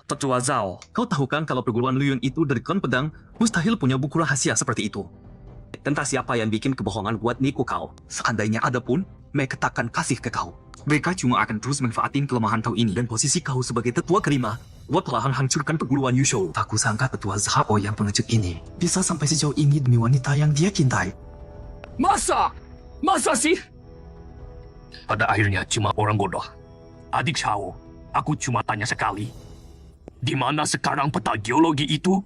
Tetua Zhao, Kau tahu kan kalau perguruan Luyun itu dari klan pedang mustahil punya buku rahasia seperti itu. Entah siapa yang bikin kebohongan buat nipu kau. Seandainya ada pun, mereka takkan kasih ke kau. Mereka cuma akan terus manfaatin kelemahan kau ini dan posisi kau sebagai tetua kelima buat perlahan hancurkan perguruan Yusho. Tak kusangka tetua Zhao yang pengecut ini bisa sampai sejauh ini demi wanita yang dia cintai. Masa sih? Pada akhirnya cuma orang bodoh. Adik Shao, aku cuma tanya sekali. Di mana sekarang peta geologi itu?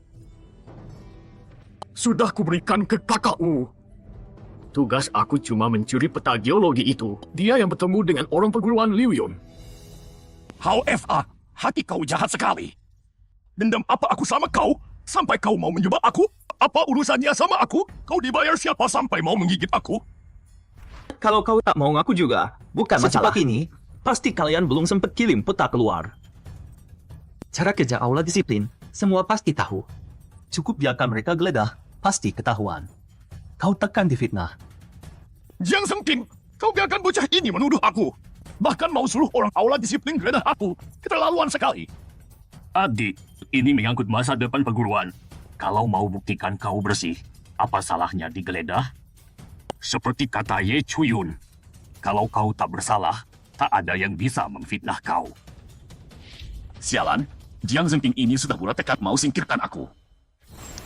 Sudah kuberikan ke kakakmu. Tugas aku cuma mencuri peta geologi itu. Dia yang bertemu dengan orang perguruan Luyun. However, hati kau jahat sekali. Dendam apa aku sama kau? Sampai kau mau menjebak aku? Apa urusannya sama aku? Kau dibayar siapa sampai mau menggigit aku? Kalau kau tak mau ngaku juga, bukan masalah. Secepat ini, pasti kalian belum sempat kirim peta keluar. Cara kerja aula disiplin, semua pasti tahu. Cukup biarkan mereka geledah, pasti ketahuan. Kau tekan di fitnah. Jiang Sengking, kau biarkan bocah ini menuduh aku. Bahkan mau suruh orang aula disiplin geledah aku. Keterlaluan sekali. Adik, ini menyangkut masa depan perguruan. Kalau mau buktikan kau bersih, apa salahnya digeledah? Seperti kata Ye Chuyun, kalau kau tak bersalah, tak ada yang bisa memfitnah kau. Sialan, Jiang Zengking ini sudah bulat tekad mau singkirkan aku.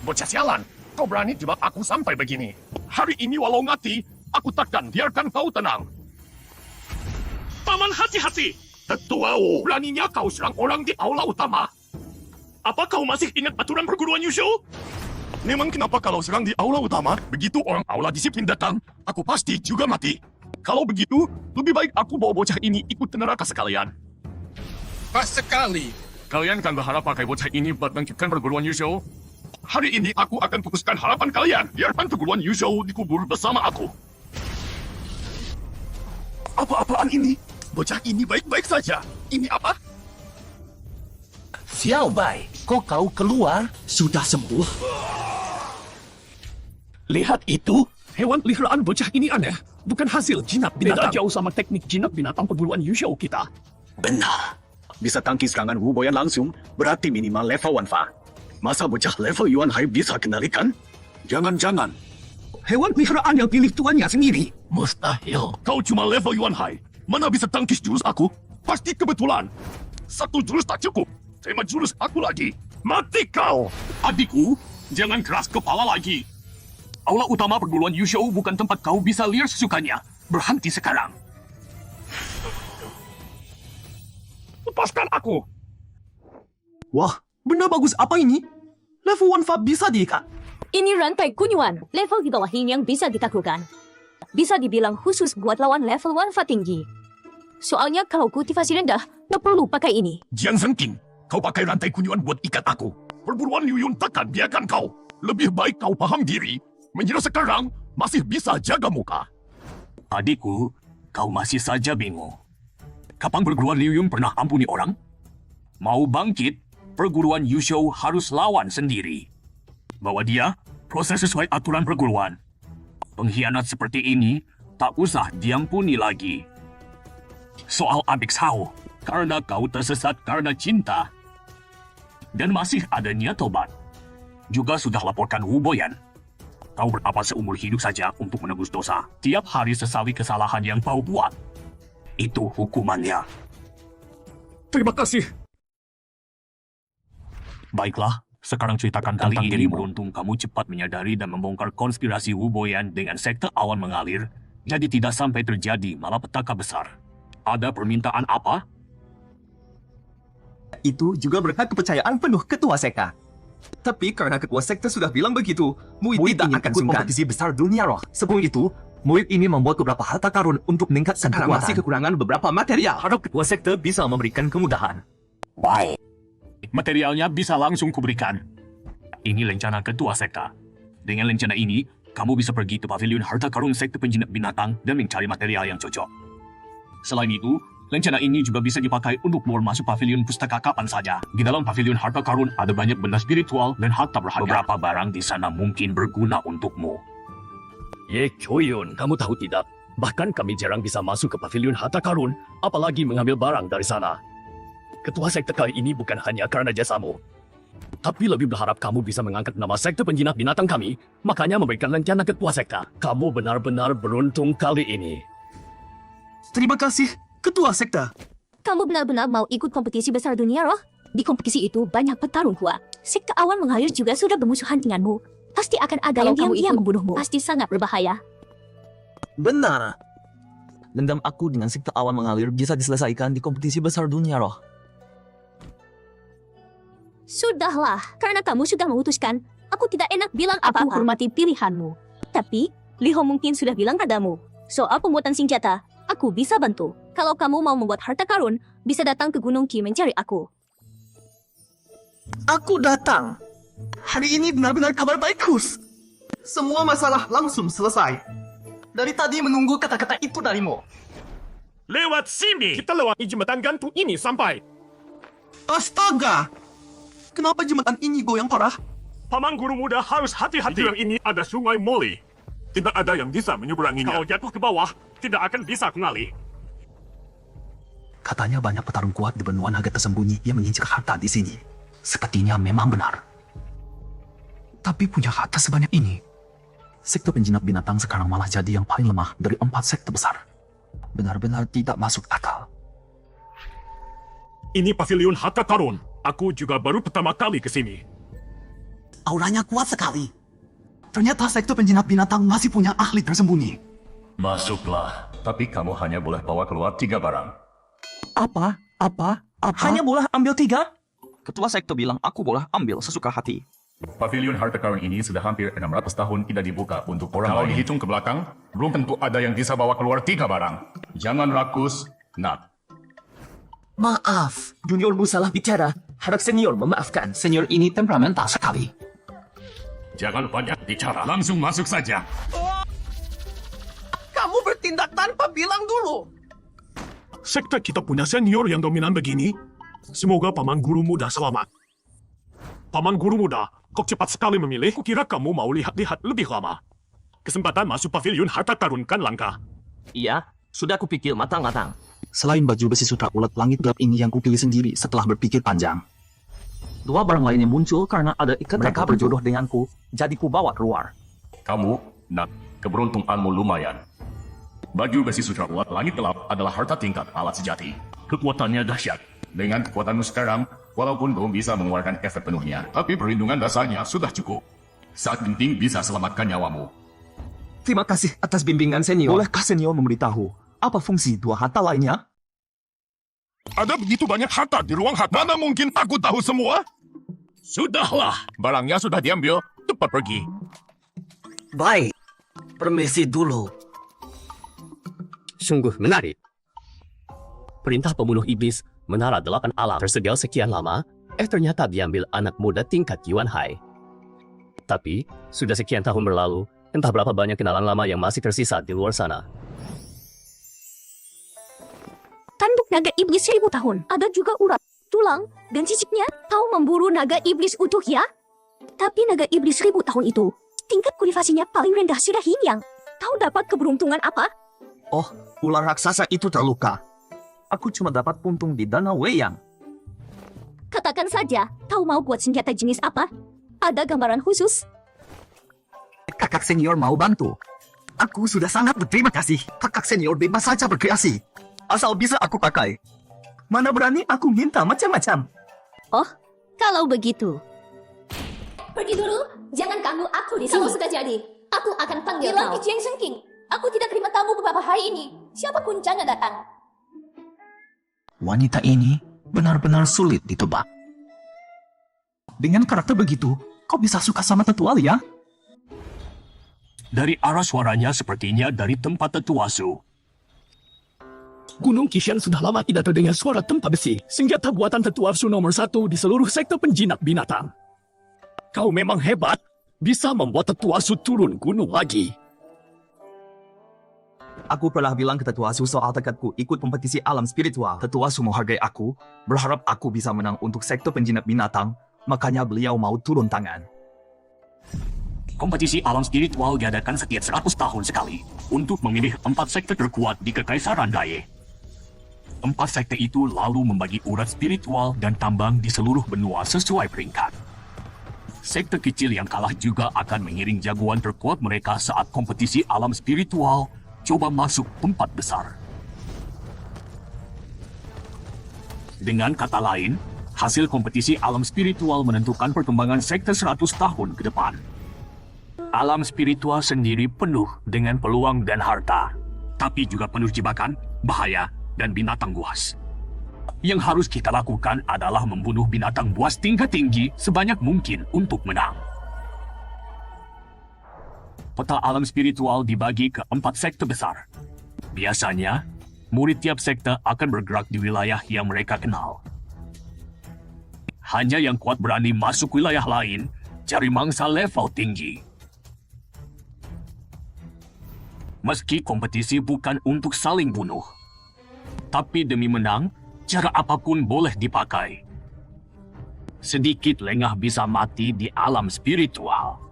Bocah sialan, kau berani jebak aku sampai begini. Hari ini walau mati, aku takkan biarkan kau tenang. Paman hati-hati. Tetua Wu, beraninya kau serang orang di aula utama. Apa kau masih ingat aturan perguruan Yusho? Memang kenapa kalau serang di aula utama, begitu orang aula disiplin datang, aku pasti juga mati. Kalau begitu, lebih baik aku bawa bocah ini ikut ke neraka sekalian. Pas sekali. Kalian kan berharap pakai bocah ini buat bangkitkan perguruan Yusho? Hari ini aku akan putuskan harapan kalian. Biarkan perguruan Yusho dikubur bersama aku. Apa-apaan ini? Bocah ini baik-baik saja. Ini apa? Xiao Bai, kok kau keluar? Sudah sembuh. Lihat itu. Hewan peliharaan bocah ini aneh. Bukan hasil jinak binatang. Beda jauh sama teknik jinak binatang perguruan Yusho kita. Benar. Bisa tangkis serangan Wu Boyan langsung, berarti minimal level Wanfa. Masa bocah level Yuan Hai bisa kendalikan? Jangan-jangan. Hewan peliharaan yang pilih tuannya sendiri. Mustahil. Kau cuma level Yuan Hai. Mana bisa tangkis jurus aku? Pasti kebetulan. Satu jurus tak cukup. Terima jurus aku lagi. Mati kau! Adikku, jangan keras kepala lagi. Aula utama perguruan Yusho bukan tempat kau bisa liar sesukanya. Berhenti sekarang. Lepaskan aku! Wah, benda bagus apa ini? Level 1 Fab bisa diikat. Ini rantai kunyuan, level di bawah ini yang bisa ditaklukkan. Bisa dibilang khusus buat lawan level 1 Fab tinggi. Soalnya kalau kultivasi rendah, nggak perlu pakai ini. Jiang Sengking, kau pakai rantai kunyuan buat ikat aku. Perburuan Luyun takkan biarkan kau. Lebih baik kau paham diri. Menyerah sekarang, masih bisa jaga muka. Adikku, kau masih saja bingung. Kapan perguruan Luyun pernah ampuni orang? Mau bangkit, perguruan Yusho harus lawan sendiri. Bawa dia, proses sesuai aturan perguruan. Pengkhianat seperti ini, tak usah diampuni lagi. Soal adik Shao, karena kau tersesat karena cinta. Dan masih ada niat tobat. Juga sudah laporkan Wu Boyan. Kau berapa seumur hidup saja untuk menebus dosa. Tiap hari sesali kesalahan yang kau buat. Itu hukumannya. Terima kasih. Baiklah, sekarang ceritakan tentang ini beruntung kamu cepat menyadari dan membongkar konspirasi Wu Boyan dengan sekte awan mengalir. Jadi tidak sampai terjadi malapetaka besar. Ada permintaan apa? Itu juga berkat kepercayaan penuh ketua sekte. Tapi karena ketua sekte sudah bilang begitu, murid tidak akan ikut kompetisi besar dunia roh. Sebelum itu, murid ini membuat beberapa harta karun untuk meningkatkan kekuatan. Masih kekurangan beberapa material. Harap ketua sekte bisa memberikan kemudahan. Baik. Materialnya bisa langsung kuberikan. Ini rencana ketua sekte. Dengan rencana ini, kamu bisa pergi ke pavilion harta karun sekte penjinak binatang dan mencari material yang cocok. Selain itu, rencana ini juga bisa dipakai untuk keluar masuk pavilion pustaka kapan saja. Di dalam pavilion harta karun ada banyak benda spiritual dan harta berharga. Beberapa barang di sana mungkin berguna untukmu. Ye Choyun, kamu tahu tidak? Bahkan kami jarang bisa masuk ke pavilion harta karun, apalagi mengambil barang dari sana. ketua sekte kali ini bukan hanya karena jasamu. Tapi lebih berharap kamu bisa mengangkat nama sekte penjinak binatang kami, makanya memberikan rencana ketua sekte. Kamu benar-benar beruntung kali ini. Terima kasih, Ketua Sekte. Kamu benar-benar mau ikut kompetisi besar dunia, roh? Di kompetisi itu banyak petarung kuat. Sekte awan mengalir juga sudah bermusuhan denganmu. Pasti akan ada yang diam-diam membunuhmu. Pasti sangat berbahaya. Benar. Dendam aku dengan sekte awan mengalir bisa diselesaikan di kompetisi besar dunia, roh. Sudahlah, karena kamu sudah memutuskan, aku tidak enak bilang apa-apa. Aku hormati pilihanmu. Tapi, Liho mungkin sudah bilang padamu, soal pembuatan senjata, aku bisa bantu. Kalau kamu mau membuat harta karun, bisa datang ke Gunung Qi mencari aku. Aku datang. Hari ini benar-benar kabar bagus. Semua masalah langsung selesai. Dari tadi menunggu kata-kata itu darimu. Lewat sini! Kita lewati jembatan gantung ini sampai. Astaga! Kenapa jembatan ini goyang parah? Paman guru muda harus hati-hati. Di yang ini ada sungai Moli. Tidak ada yang bisa menyeberanginya. Kalau jatuh ke bawah, tidak akan bisa kembali. Katanya banyak petarung kuat di benua naga tersembunyi yang mengincar harta di sini. Sepertinya memang benar. Tapi punya harta sebanyak ini, sekte penjinak binatang sekarang malah jadi yang paling lemah dari 4 sekte besar. Benar-benar tidak masuk akal. Ini pavilion harta karun. Aku juga baru pertama kali ke sini. Auranya kuat sekali. Ternyata sekte penjinak binatang masih punya ahli tersembunyi. Masuklah, tapi kamu hanya boleh bawa keluar 3 barang. Apa? Hanya boleh ambil 3? Ketua sekte bilang aku boleh ambil sesuka hati. Pavilion harta karun ini sudah hampir 600 tahun tidak dibuka untuk orang lain. Kalau dihitung ke belakang, belum tentu ada yang bisa bawa keluar 3 barang. Jangan rakus, Nat. Maaf, juniormu salah bicara. Harap senior memaafkan. Senior ini temperamental sekali. Jangan banyak bicara, langsung masuk saja. Kamu bertindak tanpa bilang dulu. Sekte kita punya senior yang dominan begini. Semoga Paman Guru Muda selamat. Paman Guru Muda, kau cepat sekali memilih. Kukira kamu mau lihat-lihat lebih lama. Kesempatan masuk pavilion harta karun kan langka. Iya, sudah kupikir matang-matang. Selain baju besi sutra ulat langit gelap ini yang kupilih sendiri setelah berpikir panjang. 2 barang lainnya muncul karena ada ikatan. Mereka berjodoh denganku, jadi ku bawa keluar. Kamu, Nat, keberuntunganmu lumayan. Baju besi sutra ulat langit gelap adalah harta tingkat alat sejati. Kekuatannya dahsyat. Dengan kekuatanmu sekarang, walaupun belum bisa mengeluarkan efek penuhnya, tapi perlindungan dasarnya sudah cukup. Saat genting bisa selamatkan nyawamu. Terima kasih atas bimbingan senior. Bolehkah senior memberitahu apa fungsi 2 harta lainnya? Ada begitu banyak harta di ruang harta. Mana mungkin aku tahu semua? Sudahlah, barangnya sudah diambil. Cepat pergi. Baik, permisi dulu. Sungguh menarik. Perintah pembunuh iblis menara 8 alam tersedia sekian lama, ternyata diambil anak muda tingkat Yuan Hai. Tapi, sudah sekian tahun berlalu, entah berapa banyak kenalan lama yang masih tersisa di luar sana. Tanduk naga iblis 1000 tahun. Ada juga urat, tulang, dan ciciknya. Kau memburu naga iblis utuh ya? Tapi naga iblis 1000 tahun itu, tingkat kultivasinya paling rendah sudah hinyang. Kau dapat keberuntungan apa? Oh, ular raksasa itu terluka. Aku cuma dapat puntung di Danau Weiyang. Katakan saja, kau mau buat senjata jenis apa? Ada gambaran khusus? Kakak senior mau bantu. Aku sudah sangat berterima kasih. Kakak senior bebas saja berkreasi. Asal bisa aku pakai. Mana berani aku minta macam-macam. Oh, kalau begitu. Pergi dulu, jangan ganggu aku di sini. Kalau sudah jadi, aku akan panggil kau. Bilang Jeng Sengking, aku tidak terima tamu beberapa hari ini. Siapapun jangan datang. Wanita ini benar-benar sulit ditebak. Dengan karakter begitu, kau bisa suka sama tetua ya? Dari arah suaranya sepertinya dari tempat tetua Su. Gunung Qishan sudah lama tidak terdengar suara tempa besi, senjata buatan tetua Su nomor 1 di seluruh sekte penjinak binatang. Kau memang hebat, bisa membuat tetua Su turun gunung lagi. Aku pernah bilang ke tetua Su soal tekadku ikut kompetisi alam spiritual. Tetua Su menghargai aku, berharap aku bisa menang untuk sekte penjinak binatang, makanya beliau mau turun tangan. Kompetisi alam spiritual diadakan setiap 100 tahun sekali untuk memilih 4 sekte terkuat di Kekaisaran Dai. Empat sekte itu lalu membagi urat spiritual dan tambang di seluruh benua sesuai peringkat. Sekte kecil yang kalah juga akan mengiring jagoan terkuat mereka saat kompetisi alam spiritual coba masuk tempat besar. Dengan kata lain, hasil kompetisi alam spiritual menentukan perkembangan sekte 100 tahun ke depan. Alam spiritual sendiri penuh dengan peluang dan harta, tapi juga penuh jebakan, bahaya, dan binatang buas. Yang harus kita lakukan adalah membunuh binatang buas tingkat tinggi sebanyak mungkin untuk menang. Peta alam spiritual dibagi ke 4 sekte besar. Biasanya, murid tiap sekte akan bergerak di wilayah yang mereka kenal. Hanya yang kuat berani masuk wilayah lain, cari mangsa level tinggi. Meski kompetisi bukan untuk saling bunuh, tapi demi menang, cara apapun boleh dipakai. Sedikit lengah bisa mati di alam spiritual.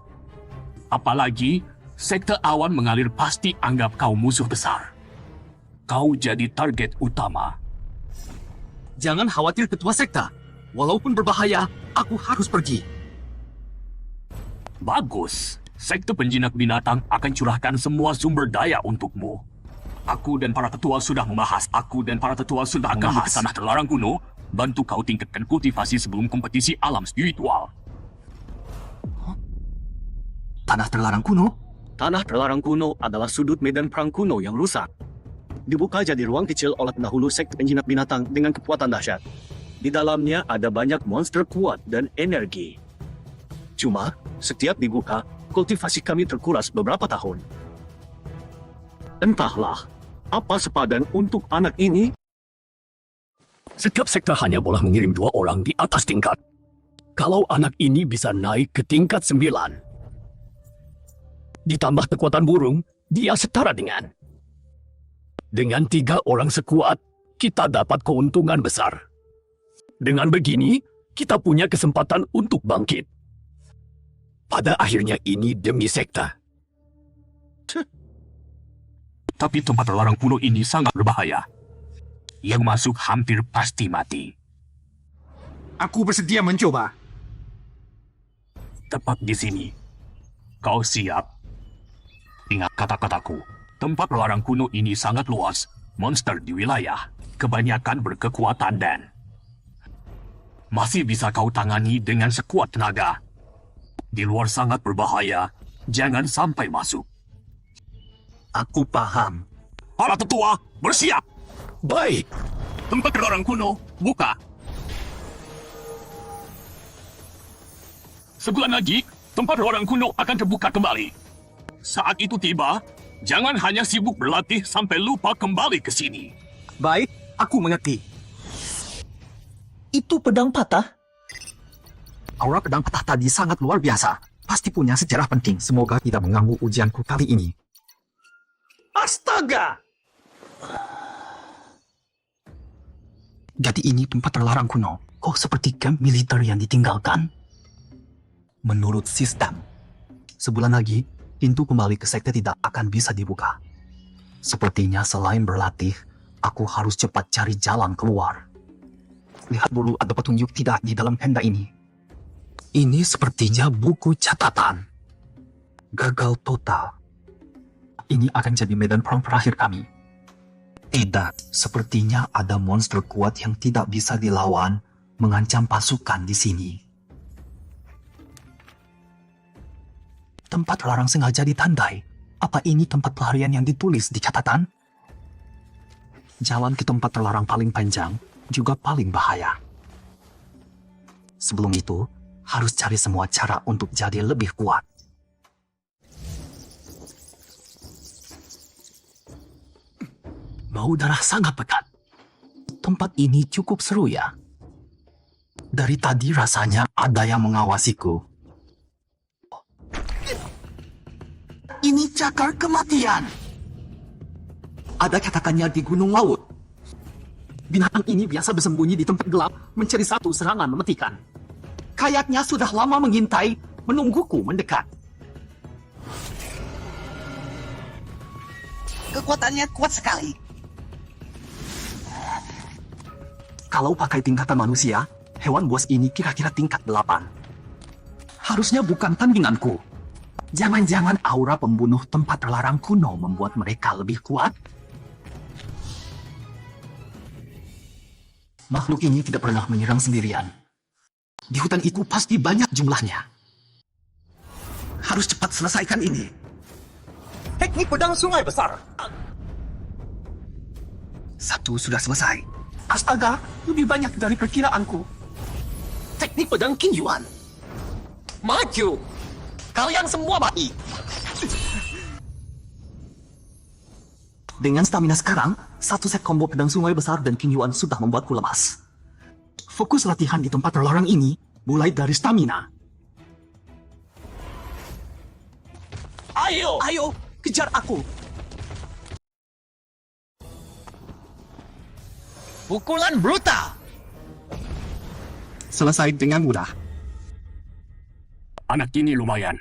Apalagi, sekte awan mengalir pasti anggap kau musuh besar. Kau jadi target utama. Jangan khawatir ketua sekte. Walaupun berbahaya, aku harus pergi. Bagus. Sekte penjinak binatang akan curahkan semua sumber daya untukmu. Aku dan para tetua sudah membahas. Akan ke tanah terlarang kuno, bantu kau tingkatkan kultivasi sebelum kompetisi alam spiritual. Tanah terlarang kuno? Tanah terlarang kuno adalah sudut medan perang kuno yang rusak. Dibuka jadi ruang kecil oleh pendahulu sekte penjinak binatang dengan kekuatan dahsyat. Di dalamnya ada banyak monster kuat dan energi. Cuma, setiap dibuka, kultivasi kami terkuras beberapa tahun. Entahlah, apa sepadan untuk anak ini? Setiap sekte hanya boleh mengirim 2 orang di atas tingkat. Kalau anak ini bisa naik ke tingkat 9, ditambah kekuatan burung, dia setara dengan 3 orang sekuat, kita dapat keuntungan besar. Dengan begini, kita punya kesempatan untuk bangkit. Pada akhirnya ini demi sekte. Tapi tempat terlarang kuno ini sangat berbahaya. Yang masuk hampir pasti mati. Aku bersedia mencoba. Tepat di sini. Kau siap? Ingat kata-kataku. Tempat terlarang kuno ini sangat luas. Monster di wilayah. Kebanyakan berkekuatan dan masih bisa kau tangani dengan sekuat tenaga. Di luar sangat berbahaya. Jangan sampai masuk. Aku paham. Para tetua, bersiap! Baik, Tempat terlarang kuno, buka. Sebulan lagi, tempat terlarang kuno akan terbuka kembali. Saat itu tiba, jangan hanya sibuk berlatih sampai lupa kembali ke sini. Baik, aku mengerti. Itu pedang patah? Aura pedang patah tadi sangat luar biasa. Pasti punya sejarah penting. Semoga tidak mengganggu ujianku kali ini. Astaga! Jadi ini tempat terlarang kuno. Kok seperti camp militer yang ditinggalkan? Menurut sistem, sebulan lagi, pintu kembali ke sekte tidak akan bisa dibuka. Sepertinya selain berlatih, aku harus cepat cari jalan keluar. Lihat dulu ada petunjuk tidak di dalam tenda ini. Ini sepertinya buku catatan. Gagal total. Ini akan jadi medan perang terakhir kami. Tidak, sepertinya ada monster kuat yang tidak bisa dilawan mengancam pasukan di sini. Tempat terlarang sengaja ditandai. Apa ini tempat pelarian yang ditulis di catatan? Jalan ke tempat terlarang paling panjang juga paling bahaya. Sebelum itu, harus cari semua cara untuk jadi lebih kuat. Bau darah sangat pekat. Tempat ini cukup seru ya. Dari tadi rasanya ada yang mengawasiku. Ini cakar kematian. Ada katakannya di gunung laut. Binatang ini biasa bersembunyi di tempat gelap, mencari satu serangan mematikan. Kayaknya sudah lama mengintai, menungguku mendekat. Kekuatannya kuat sekali. Kalau pakai tingkatan manusia, hewan buas ini kira-kira tingkat 8. Harusnya bukan tandinganku. Jangan-jangan aura pembunuh tempat terlarang kuno membuat mereka lebih kuat? Makhluk ini tidak pernah menyerang sendirian. Di hutan itu pasti banyak jumlahnya. Harus cepat selesaikan ini. Teknik pedang sungai besar. Satu sudah selesai. Astaga, lebih banyak dari perkiraanku. Teknik pedang King Yuan. Maju. Kalian semua mati. Dengan stamina sekarang, satu set combo pedang sungai besar dan King Yuan sudah membuatku lemas. Fokus latihan di tempat terlarang ini mulai dari stamina. Ayo, kejar aku. Pukulan brutal. Selesai dengan mudah. Anak ini lumayan.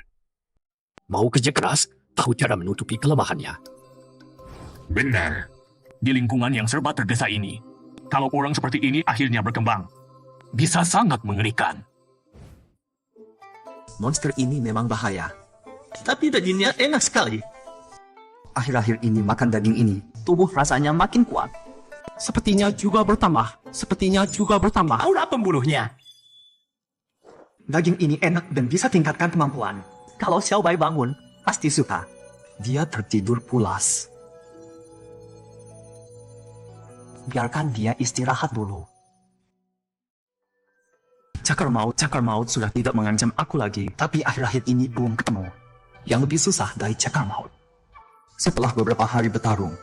Mau kerja keras, tahu cara menutupi kelemahannya. Benar. Di lingkungan yang serba tergesa ini, kalau orang seperti ini akhirnya berkembang, bisa sangat mengerikan. Monster ini memang bahaya. Tapi dagingnya enak sekali. Akhir-akhir ini makan daging ini, tubuh rasanya makin kuat. Sepertinya juga bertambah. Aura pembunuhnya. Daging ini enak dan bisa tingkatkan kemampuan. Kalau Xiao Bai bangun, pasti suka. Dia tertidur pulas. Biarkan dia istirahat dulu. Cakar maut sudah tidak mengancam aku lagi, tapi akhir-akhir ini belum ketemu. Yang lebih susah dari cakar maut. Setelah beberapa hari bertarung,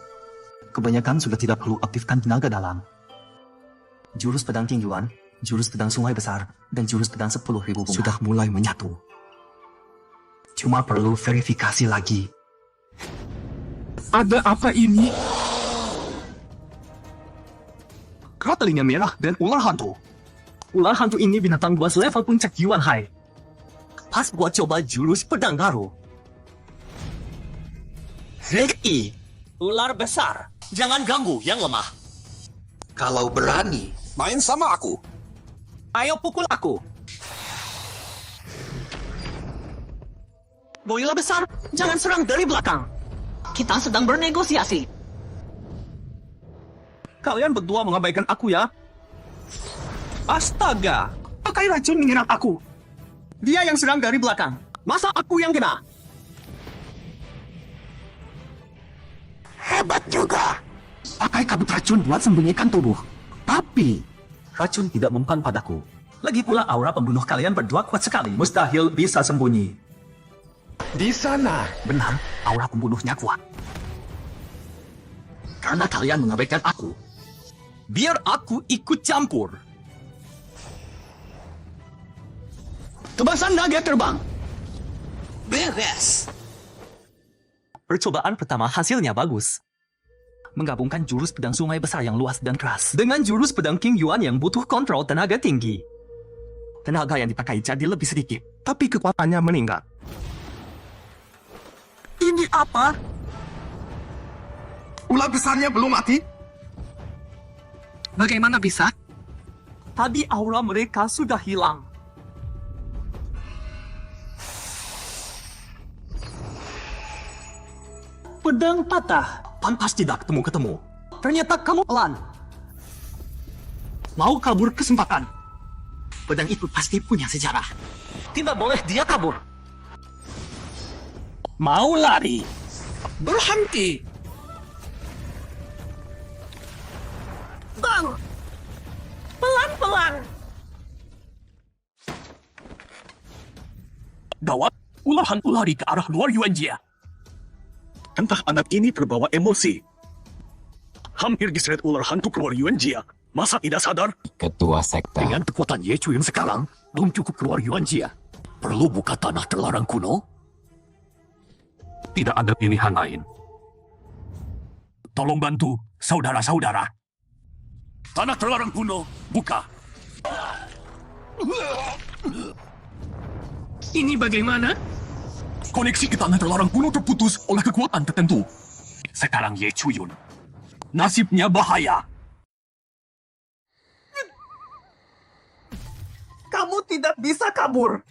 kebanyakan sudah tidak perlu aktifkan tenaga dalam. Jurus pedang King Yuan, jurus pedang sungai besar, dan jurus pedang 10.000 bunga sudah mulai menyatu. Cuma perlu verifikasi lagi. Ada apa ini? Telinga merah dan ular hantu. Ular hantu ini binatang buas level puncak Yuan Hai. Pas buat coba jurus pedang baru. Hei, ular besar. Jangan ganggu yang lemah. Kalau berani, main sama aku. Ayo pukul aku. Gorila besar, jangan serang dari belakang. Kita sedang bernegosiasi. Kalian berdua mengabaikan aku ya? Astaga, pakai racun menyerang aku. Dia yang serang dari belakang. Masa aku yang kena? Hebat juga. Pakai kabut racun buat sembunyikan tubuh. Tapi, racun tidak mempan padaku. Lagi pula aura pembunuh kalian berdua kuat sekali. Mustahil bisa sembunyi. Di sana. Benar, aura pembunuhnya kuat. Karena kalian mengabaikan aku. Biar aku ikut campur. Tebasan naga terbang. Beres. Percobaan pertama hasilnya bagus. Menggabungkan jurus pedang sungai besar yang luas dan keras. Dengan jurus pedang King Yuan yang butuh kontrol tenaga tinggi. Tenaga yang dipakai jadi lebih sedikit. Tapi kekuatannya meningkat. Ini apa? Ular besarnya belum mati? Bagaimana bisa? Tadi aura mereka sudah hilang. Pedang patah. Pantas tidak ketemu-ketemu. Ternyata kamu pelan. Mau kabur kesempatan. Pedang itu pasti punya sejarah. Tidak boleh dia kabur. Mau lari. Berhenti. Bang! Pelan-pelan. Gawat, ular hantu lari ke arah luar Yuanjia. Entah anak ini terbawa emosi. Hampir diseret ular hantu keluar Yuanjia. Masa tidak sadar? Ketua sekte. Dengan kekuatan Ye Chu yang sekarang, belum cukup keluar Yuanjia. Perlu buka tanah terlarang kuno? Tidak ada pilihan lain. Tolong bantu, saudara-saudara. Tanah terlarang kuno, buka. Ini bagaimana? Koneksi ke tanah terlarang kuno terputus oleh kekuatan tertentu. Sekarang Ye Chuyun. Nasibnya bahaya. Kamu tidak bisa kabur.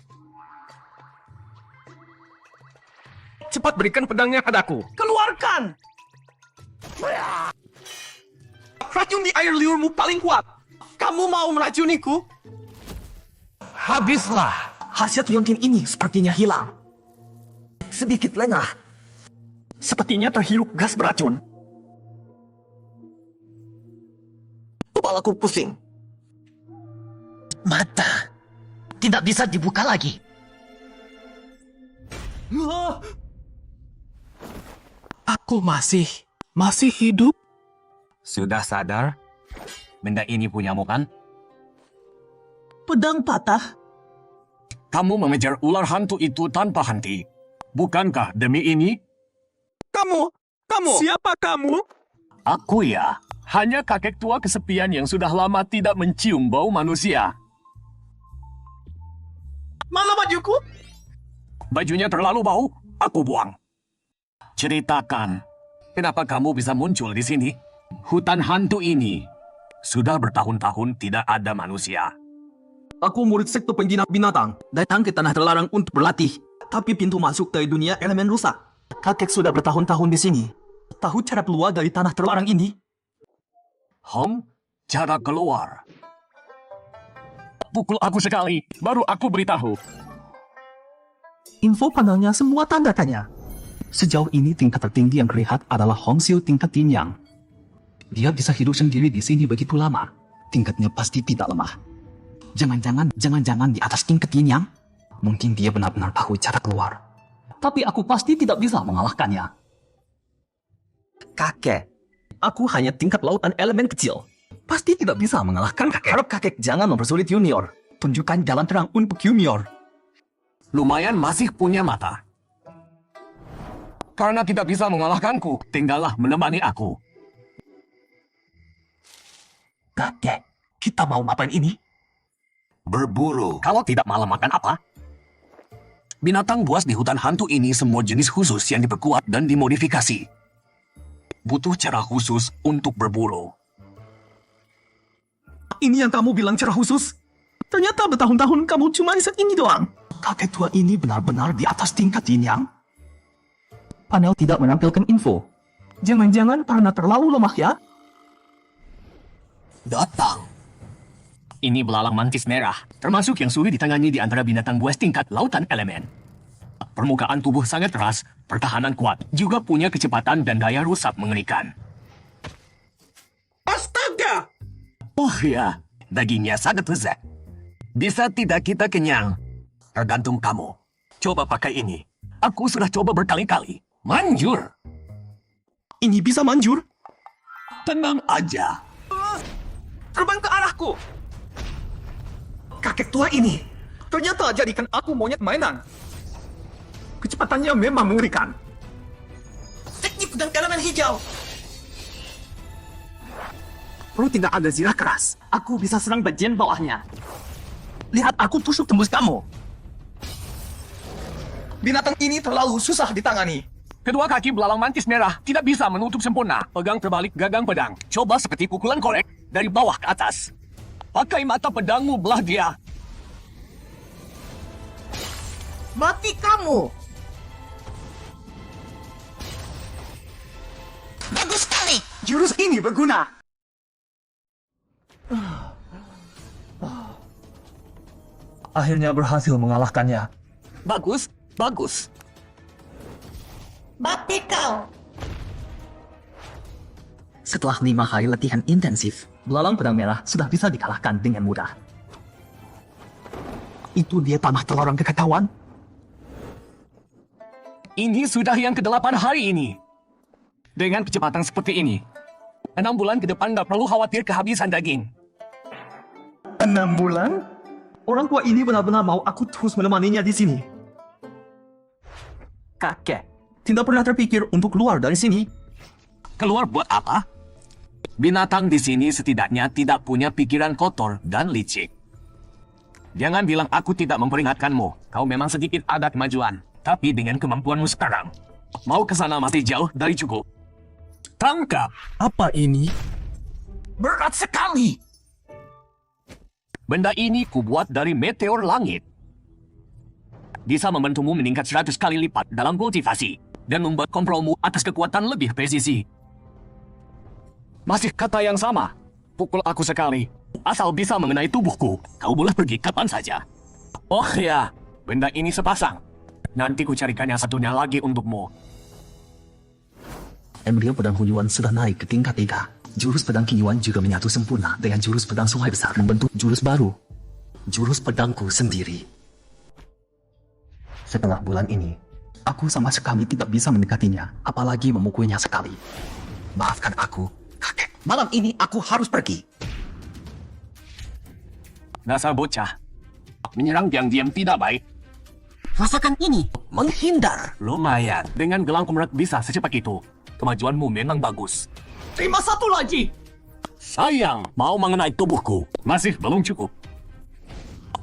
Cepat berikan pedangnya padaku. Keluarkan! Racun di air liurmu paling kuat. Kamu mau meracuniku? Habislah. Khasiat liontin ini sepertinya hilang. Sedikit lengah. Sepertinya terhirup gas beracun. Kepalaku pusing. Mata tidak bisa dibuka lagi. Aku masih hidup. Sudah sadar? Benda ini punyamu kan? Pedang patah. Kamu mengejar ular hantu itu tanpa henti. Bukankah demi ini? Kamu. Siapa kamu? Aku ya, hanya kakek tua kesepian yang sudah lama tidak mencium bau manusia. Mana bajuku? Bajunya terlalu bau, aku buang. Ceritakan, kenapa kamu bisa muncul di sini? Hutan hantu ini sudah bertahun-tahun tidak ada manusia. Aku murid sekte penjinak binatang, datang ke tanah terlarang untuk berlatih. Tapi pintu masuk dari dunia elemen rusak. Kakek sudah bertahun-tahun di sini. Tahu cara keluar dari tanah terlarang ini? Cara keluar. Pukul aku sekali, baru aku beritahu. Info panelnya semua tanda tanya. Sejauh ini tingkat tertinggi yang terlihat adalah Hongxiu tingkat Tinyang. Dia bisa hidup sendiri di sini begitu lama. Tingkatnya pasti tidak lemah. Jangan-jangan di atas tingkat Tinyang? Mungkin dia benar-benar tahu cara keluar. Tapi aku pasti tidak bisa mengalahkannya. Kakek, aku hanya tingkat lautan elemen kecil. Pasti tidak bisa mengalahkan kakek. Harap kakek jangan mempersulit junior. Tunjukkan jalan terang untuk junior. Lumayan masih punya mata. Karena tidak bisa mengalahkanku, tinggallah menemani aku. Kakek, kita mau makan ini? Berburu. Kalau tidak malah makan apa? Binatang buas di hutan hantu ini semua jenis khusus yang diperkuat dan dimodifikasi. Butuh cara khusus untuk berburu. Ini yang kamu bilang cara khusus? Ternyata bertahun-tahun kamu cuma set ini doang. Kakek tua ini benar-benar di atas tingkat Tinyang. Panel tidak menampilkan info. Jangan-jangan karena terlalu lemah ya? Datang. Ini belalang mantis merah, termasuk yang sulit ditangani di antara binatang buas tingkat lautan elemen. Permukaan tubuh sangat keras, pertahanan kuat, juga punya kecepatan dan daya rusak mengerikan. Astaga! Oh ya, dagingnya sangat lezat. Bisa tidak kita kenyang? Tergantung kamu. Coba pakai ini. Aku sudah coba berkali-kali. Manjur. Ini bisa manjur? Tenang aja. Terbang ke arahku! Kakek tua ini ternyata jadikan aku monyet mainan. Kecepatannya memang mengerikan. Teknik pedang elemen hijau. Perlu tidak ada zirah keras. Aku bisa serang bagian bawahnya. Lihat aku tusuk tembus kamu. Binatang ini terlalu susah ditangani. Kedua kaki belalang mantis merah tidak bisa menutup sempurna. Pegang terbalik gagang pedang. Coba seperti pukulan korek dari bawah ke atas. Pakai mata pedangmu belah dia. Mati kamu! Bagus sekali! Jurus ini berguna! Akhirnya berhasil mengalahkannya. Bagus, bagus. Mati kau! Setelah 5 hari latihan intensif, belalang pedang merah sudah bisa dikalahkan dengan mudah. Itu dia tanah terlarang kekacauan. Ini sudah yang ke-8 hari ini. Dengan kecepatan seperti ini, 6 bulan ke depan nggak perlu khawatir kehabisan daging. 6 bulan? Orang tua ini benar-benar mau aku terus menemaninya di sini. Kakek, tidak pernah terpikir untuk keluar dari sini. Keluar buat apa? Binatang di sini setidaknya tidak punya pikiran kotor dan licik. Jangan bilang aku tidak memperingatkanmu. Kau memang sedikit ada kemajuan. Tapi dengan kemampuanmu sekarang, mau ke sana masih jauh dari cukup. Tangkap! Apa ini? Berat sekali! Benda ini kubuat dari meteor langit. Bisa membantumu meningkat 100 kali lipat dalam kultivasi dan membuat kontrolmu atas kekuatan lebih presisi. Masih kata yang sama. Pukul aku sekali. Asal bisa mengenai tubuhku, kau boleh pergi kapan saja. Oh ya, benda ini sepasang. Nanti ku carikan yang satunya lagi untukmu. Embryo pedang Hunyuan sudah naik ke tingkat 3. Jurus pedang Qiyuan juga menyatu sempurna dengan jurus pedang sungai besar membentuk jurus baru. Jurus pedangku sendiri. Setelah bulan ini, aku sama sekali tidak bisa mendekatinya, apalagi memukulnya sekali. Maafkan aku, kakek. Malam ini aku harus pergi. Dasar bocah. Menyerang diam-diam tidak baik. Rasakan ini, menghindar. Lumayan. Dengan gelang komerat bisa secepat itu. Kemajuanmu memang bagus. Terima satu lagi. Sayang, mau mengenai tubuhku. Masih belum cukup.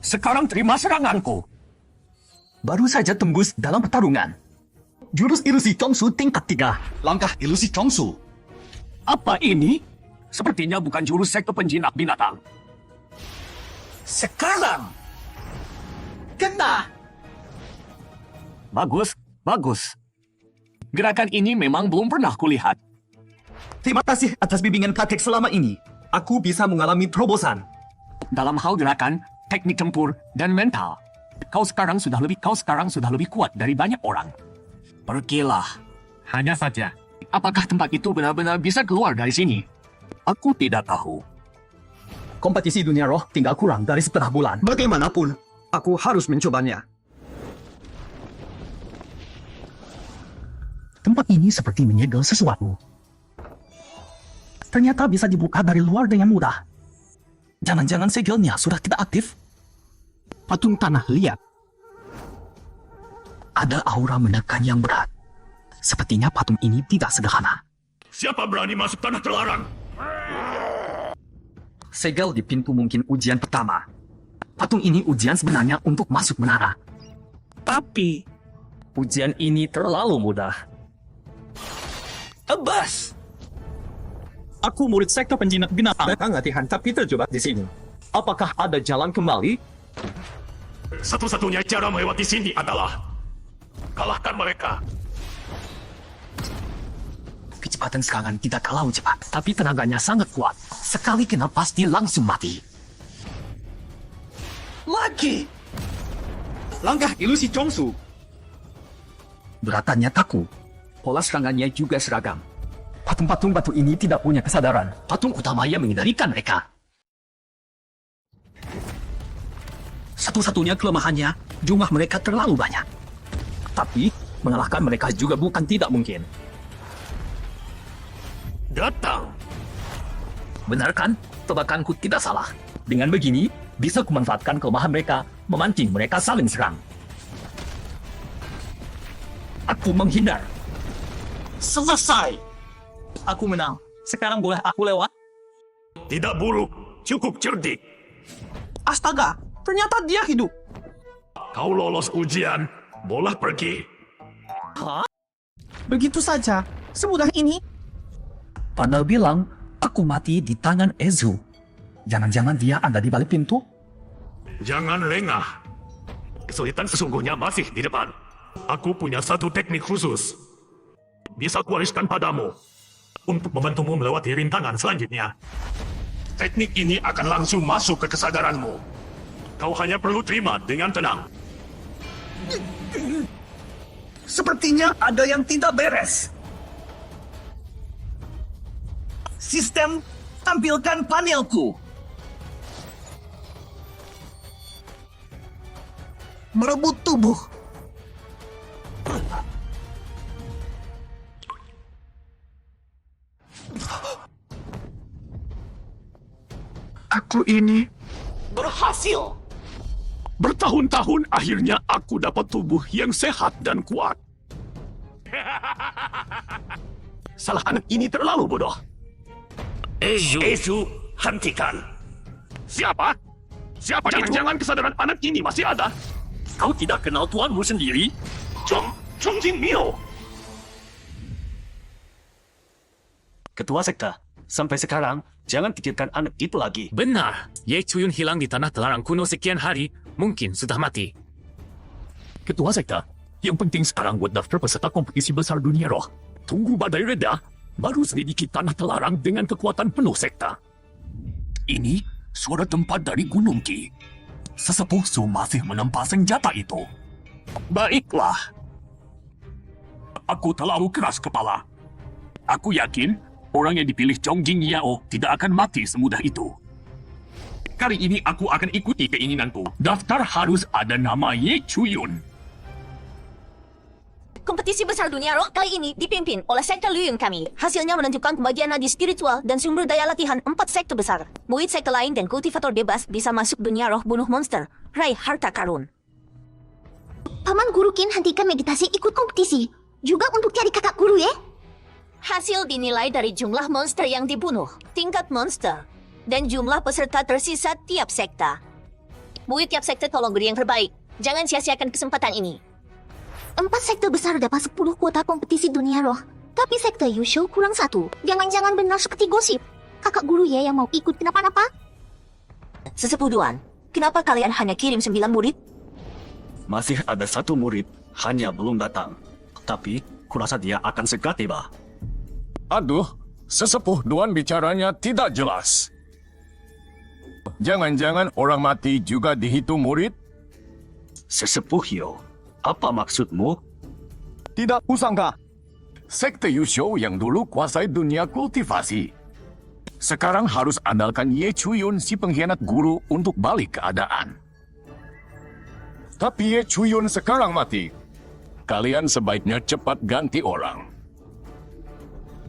Sekarang terima seranganku. Baru saja tembus dalam pertarungan. Jurus ilusi Chongsu tingkat 3. Langkah ilusi Chongsu. Apa ini? Sepertinya bukan jurus sekte penjinak binatang. Sekarang. Kena. Bagus, bagus. Gerakan ini memang belum pernah kulihat. Terima kasih atas bimbingan kakek selama ini. Aku bisa mengalami terobosan. Dalam hal gerakan, teknik tempur, dan mental. Kau sekarang sudah lebih kuat dari banyak orang. Pergilah. Hanya saja. Apakah tempat itu benar-benar bisa keluar dari sini? Aku tidak tahu. Kompetisi dunia roh tinggal kurang dari setengah bulan. Bagaimanapun, aku harus mencobanya. Tempat ini seperti menyegel sesuatu. Ternyata bisa dibuka dari luar dengan mudah. Jangan-jangan segelnya sudah tidak aktif? Patung tanah liat. Ada aura menekan yang berat. Sepertinya patung ini tidak sederhana. Siapa berani masuk tanah terlarang? Segel di pintu mungkin ujian pertama. Patung ini ujian sebenarnya untuk masuk menara. Tapi, ujian ini terlalu mudah. Tebas! Aku murid sektor penjinak binatang. Mereka latihan tapi terjebak di sini. Apakah ada jalan kembali? Satu-satunya cara melewati sini adalah kalahkan mereka. Kecepatan serangan tidak terlalu cepat, tapi tenaganya sangat kuat. Sekali kena pasti langsung mati. Lagi! Langkah ilusi Chongsu. Beratannya kaku. Pola serangannya juga seragam. Patung-patung batu ini tidak punya kesadaran. Patung utama yang mengendalikan mereka. Satu-satunya kelemahannya, jumlah mereka terlalu banyak. Tapi, mengalahkan mereka juga bukan tidak mungkin. Datang! Benar kan? Tebakanku tidak salah. Dengan begini, bisa kumanfaatkan kelemahan mereka, memancing mereka saling serang. Aku menghindar. Selesai! Aku menang. Sekarang boleh aku lewat? Tidak buruk, cukup cerdik. Astaga, ternyata dia hidup. Kau lolos ujian, boleh pergi. Begitu saja, semudah ini. Pandal bilang, aku mati di tangan Ezu. Jangan-jangan dia ada di balik pintu? Jangan lengah. Kesulitan sesungguhnya masih di depan. Aku punya satu teknik khusus. Bisa kuwariskan padamu untuk membantumu melewati rintangan selanjutnya. Teknik ini akan langsung masuk ke kesadaranmu. Kau hanya perlu terima dengan tenang. Sepertinya ada yang tidak beres. Sistem, tampilkan panelku. Merebut tubuh. Aku ini Berhasil. bertahun-tahun akhirnya aku dapat tubuh yang sehat dan kuat. Salah anak ini terlalu bodoh. Ezu, hentikan. Siapa? Siapa jangan-jangan kesadaran anak ini masih ada? Kau tidak kenal tuanmu sendiri? Chong Jingmio. Ketua sekte, sampai sekarang Jangan pikirkan anak itu lagi. Benar. Ye Chuyun hilang di tanah telarang kuno sekian hari. Mungkin sudah mati. Ketua sekte, yang penting sekarang buat daftar peserta kompetisi besar dunia roh. Tunggu badai reda, baru selidiki tanah telarang dengan kekuatan penuh sekte. Ini suara tempat dari Gunung Ki. Sesepuh Su masih menempa senjata itu. Baiklah. Aku terlalu keras kepala. Aku yakin orang yang dipilih Chong Jing Yao tidak akan mati semudah itu. Kali ini aku akan ikuti keinginanku. Daftar harus ada nama Ye Chuyun. Kompetisi besar dunia roh kali ini dipimpin oleh sekte Luyun kami. Hasilnya menentukan pembagian nadi spiritual dan sumber daya latihan 4 sekte besar. Murid sekte lain dan kultivator bebas bisa masuk dunia roh bunuh monster, raih harta karun. Paman Guru Kin hentikan meditasi ikut kompetisi. Juga untuk cari kakak guru ya? Hasil dinilai dari jumlah monster yang dibunuh, tingkat monster, dan jumlah peserta tersisa tiap sekte. Murid tiap sekte tolong beri yang terbaik. Jangan sia-siakan kesempatan ini. 4 sekte besar dapat 10 kuota kompetisi dunia roh. Tapi sekte Yusho kurang 1. Jangan-jangan benar seperti gosip. Kakak guru ya yang mau ikut kenapa-napa? Sesepuh Duan, kenapa kalian hanya kirim 9 murid? Masih ada 1 murid, hanya belum datang. Tapi, kurasa dia akan segera tiba. Aduh, sesepuh Duan bicaranya tidak jelas. Jangan-jangan orang mati juga dihitung murid? Sesepuh Yo, apa maksudmu? Tidak usangka. Sekte Yusho yang dulu kuasai dunia kultivasi. Sekarang harus andalkan Ye Chuyun si pengkhianat guru untuk balik keadaan. Tapi Ye Chuyun sekarang mati. Kalian sebaiknya cepat ganti orang.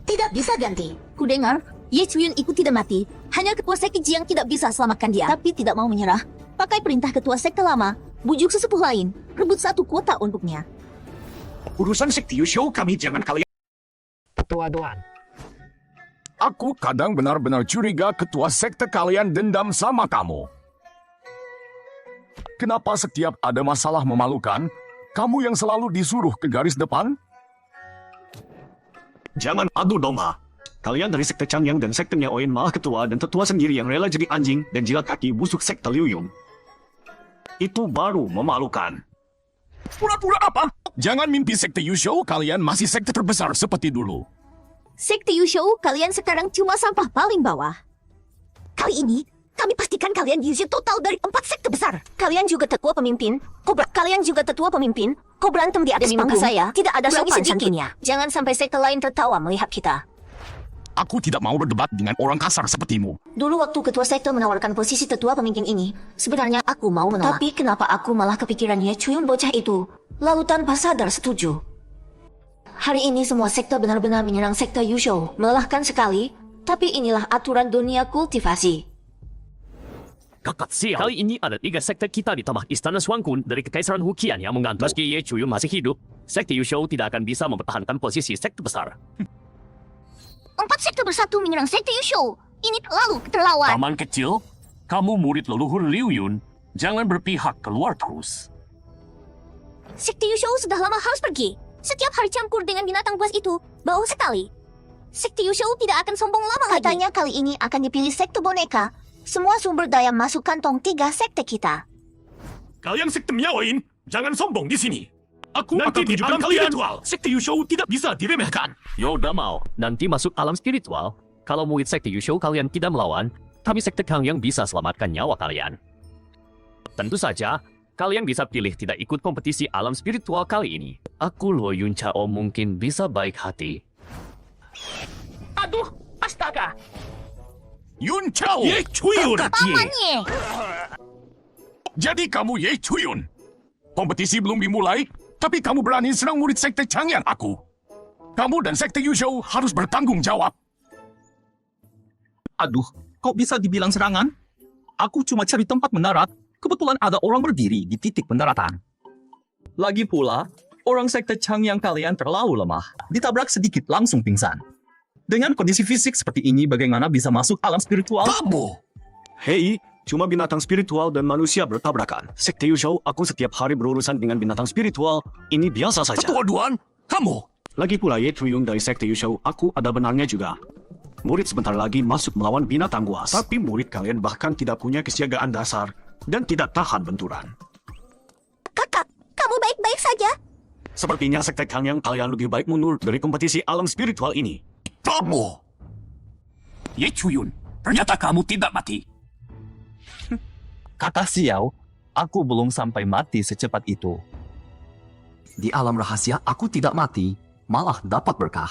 Tidak bisa ganti. Ku dengar, Ye Chuyun itu tidak mati. Hanya ketua sekte yang tidak bisa selamatkan dia. Tapi tidak mau menyerah. Pakai perintah ketua sekte lama, bujuk sesepuh lain, rebut 1 kuota untuknya. Urusan sekte Yusho kami jangan kalian. Ketua Duan. Aku kadang benar-benar curiga ketua sekte kalian dendam sama kamu. Kenapa setiap ada masalah memalukan, kamu yang selalu disuruh ke garis depan? Jangan adu domba. Kalian dari sekte Changyang dan sektenya Oin malah ketua dan tetua sendiri yang rela jadi anjing dan jilat kaki busuk sekte Liu Yun. Itu baru memalukan. Pura-pura apa? Jangan mimpi sekte Yusho kalian masih sekte terbesar seperti dulu. Sekte Yusho, kalian sekarang cuma sampah paling bawah. Kali ini, kami pastikan kalian diusir total dari 4 sekte besar. Kalian juga tetua pemimpin. Kau berantem di atas panggung saya. Tidak ada sopan santunnya. Jangan sampai sekte lain tertawa melihat kita. Aku tidak mau berdebat dengan orang kasar sepertimu. Dulu waktu ketua sekte menawarkan posisi tetua pemimpin ini, sebenarnya aku mau menolak. Tapi kenapa aku malah kepikiran Ye Chuyun bocah itu, lalu tanpa sadar setuju. Hari ini semua sekte benar-benar menyerang sekte Yusho. Melelahkan sekali, tapi inilah aturan dunia kultivasi. Kakak sial. Kali ini ada 3 sekte kita ditambah Istana Suangkun dari Kekaisaran Hukian yang menggantung. Meski Ye Chuyun masih hidup, sekte Yusho tidak akan bisa mempertahankan posisi sekte besar. 4 sekte bersatu menyerang sekte Yusho. Ini terlalu keterlaluan. Paman kecil, kamu murid leluhur Liu Yun, jangan berpihak keluar terus. Sekte Yusho sudah lama harus pergi. Setiap hari campur dengan binatang buas itu, bau sekali. Sekte Yusho tidak akan sombong lama lagi. Katanya kali ini akan dipilih sekte boneka. Semua sumber daya masuk kantong 3 sekte kita. Kalian sekte Miaoin, jangan sombong di sini. Aku nanti di alam spiritual. Sekte Yusho tidak bisa diremehkan. Yoda mau. Nanti masuk alam spiritual. Kalau murid sekte Yusho kalian tidak melawan, tapi sekte Kang yang bisa selamatkan nyawa kalian. Tentu saja, kalian bisa pilih tidak ikut kompetisi alam spiritual kali ini. Aku Luo Yun Chao mungkin bisa baik hati. Aduh, astaga. Yun Chao, Ye Chuyun. Pamannya. Jadi kamu Ye Chuyun. Kompetisi belum dimulai, tapi kamu berani serang murid sekte Changyang aku. Kamu dan sekte Yusho harus bertanggung jawab. Aduh, kok bisa dibilang serangan? Aku cuma cari tempat mendarat. Kebetulan ada orang berdiri di titik pendaratan. Lagi pula, orang sekte Changyang kalian terlalu lemah. Ditabrak sedikit langsung pingsan. Dengan kondisi fisik seperti ini, bagaimana bisa masuk alam spiritual? Kamu! Hei, cuma binatang spiritual dan manusia bertabrakan. Sekte Yusho, aku setiap hari berurusan dengan binatang spiritual. Ini biasa saja. Ketua Duan, kamu! Lagi pula Ye Chuyun dari sekte Yusho, aku ada benarnya juga. Murid sebentar lagi masuk melawan binatang buas. Tapi murid kalian bahkan tidak punya kesiagaan dasar dan tidak tahan benturan. Kakak, kamu baik-baik saja? Sepertinya sekte kalian lebih baik mundur dari kompetisi alam spiritual ini. Kamu! Ye Chuyun, ternyata kamu tidak mati. Kata Xiao, aku belum sampai mati secepat itu. Di alam rahasia, aku tidak mati, malah dapat berkah.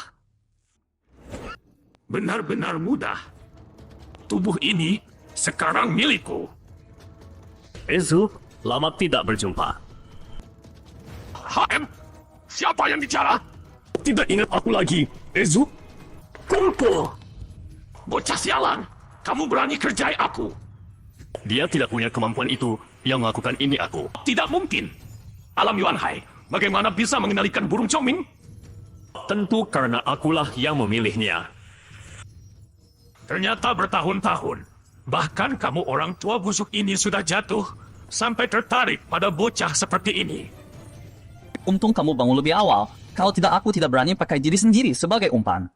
Benar-benar mudah. Tubuh ini sekarang milikku. Ezu, lama tidak berjumpa. HM, siapa yang bicara? Tidak ingat aku lagi, Ezu? Kumpul! Bocah sialan, kamu berani kerjai aku. Dia tidak punya kemampuan itu. Yang melakukan ini aku. Tidak mungkin. Alam Yuan Hai, bagaimana bisa mengendalikan burung coming? Tentu karena akulah yang memilihnya. Ternyata bertahun-tahun. Bahkan kamu orang tua busuk ini sudah jatuh sampai tertarik pada bocah seperti ini. Untung kamu bangun lebih awal. Kalau tidak, aku tidak berani pakai diri sendiri sebagai umpan.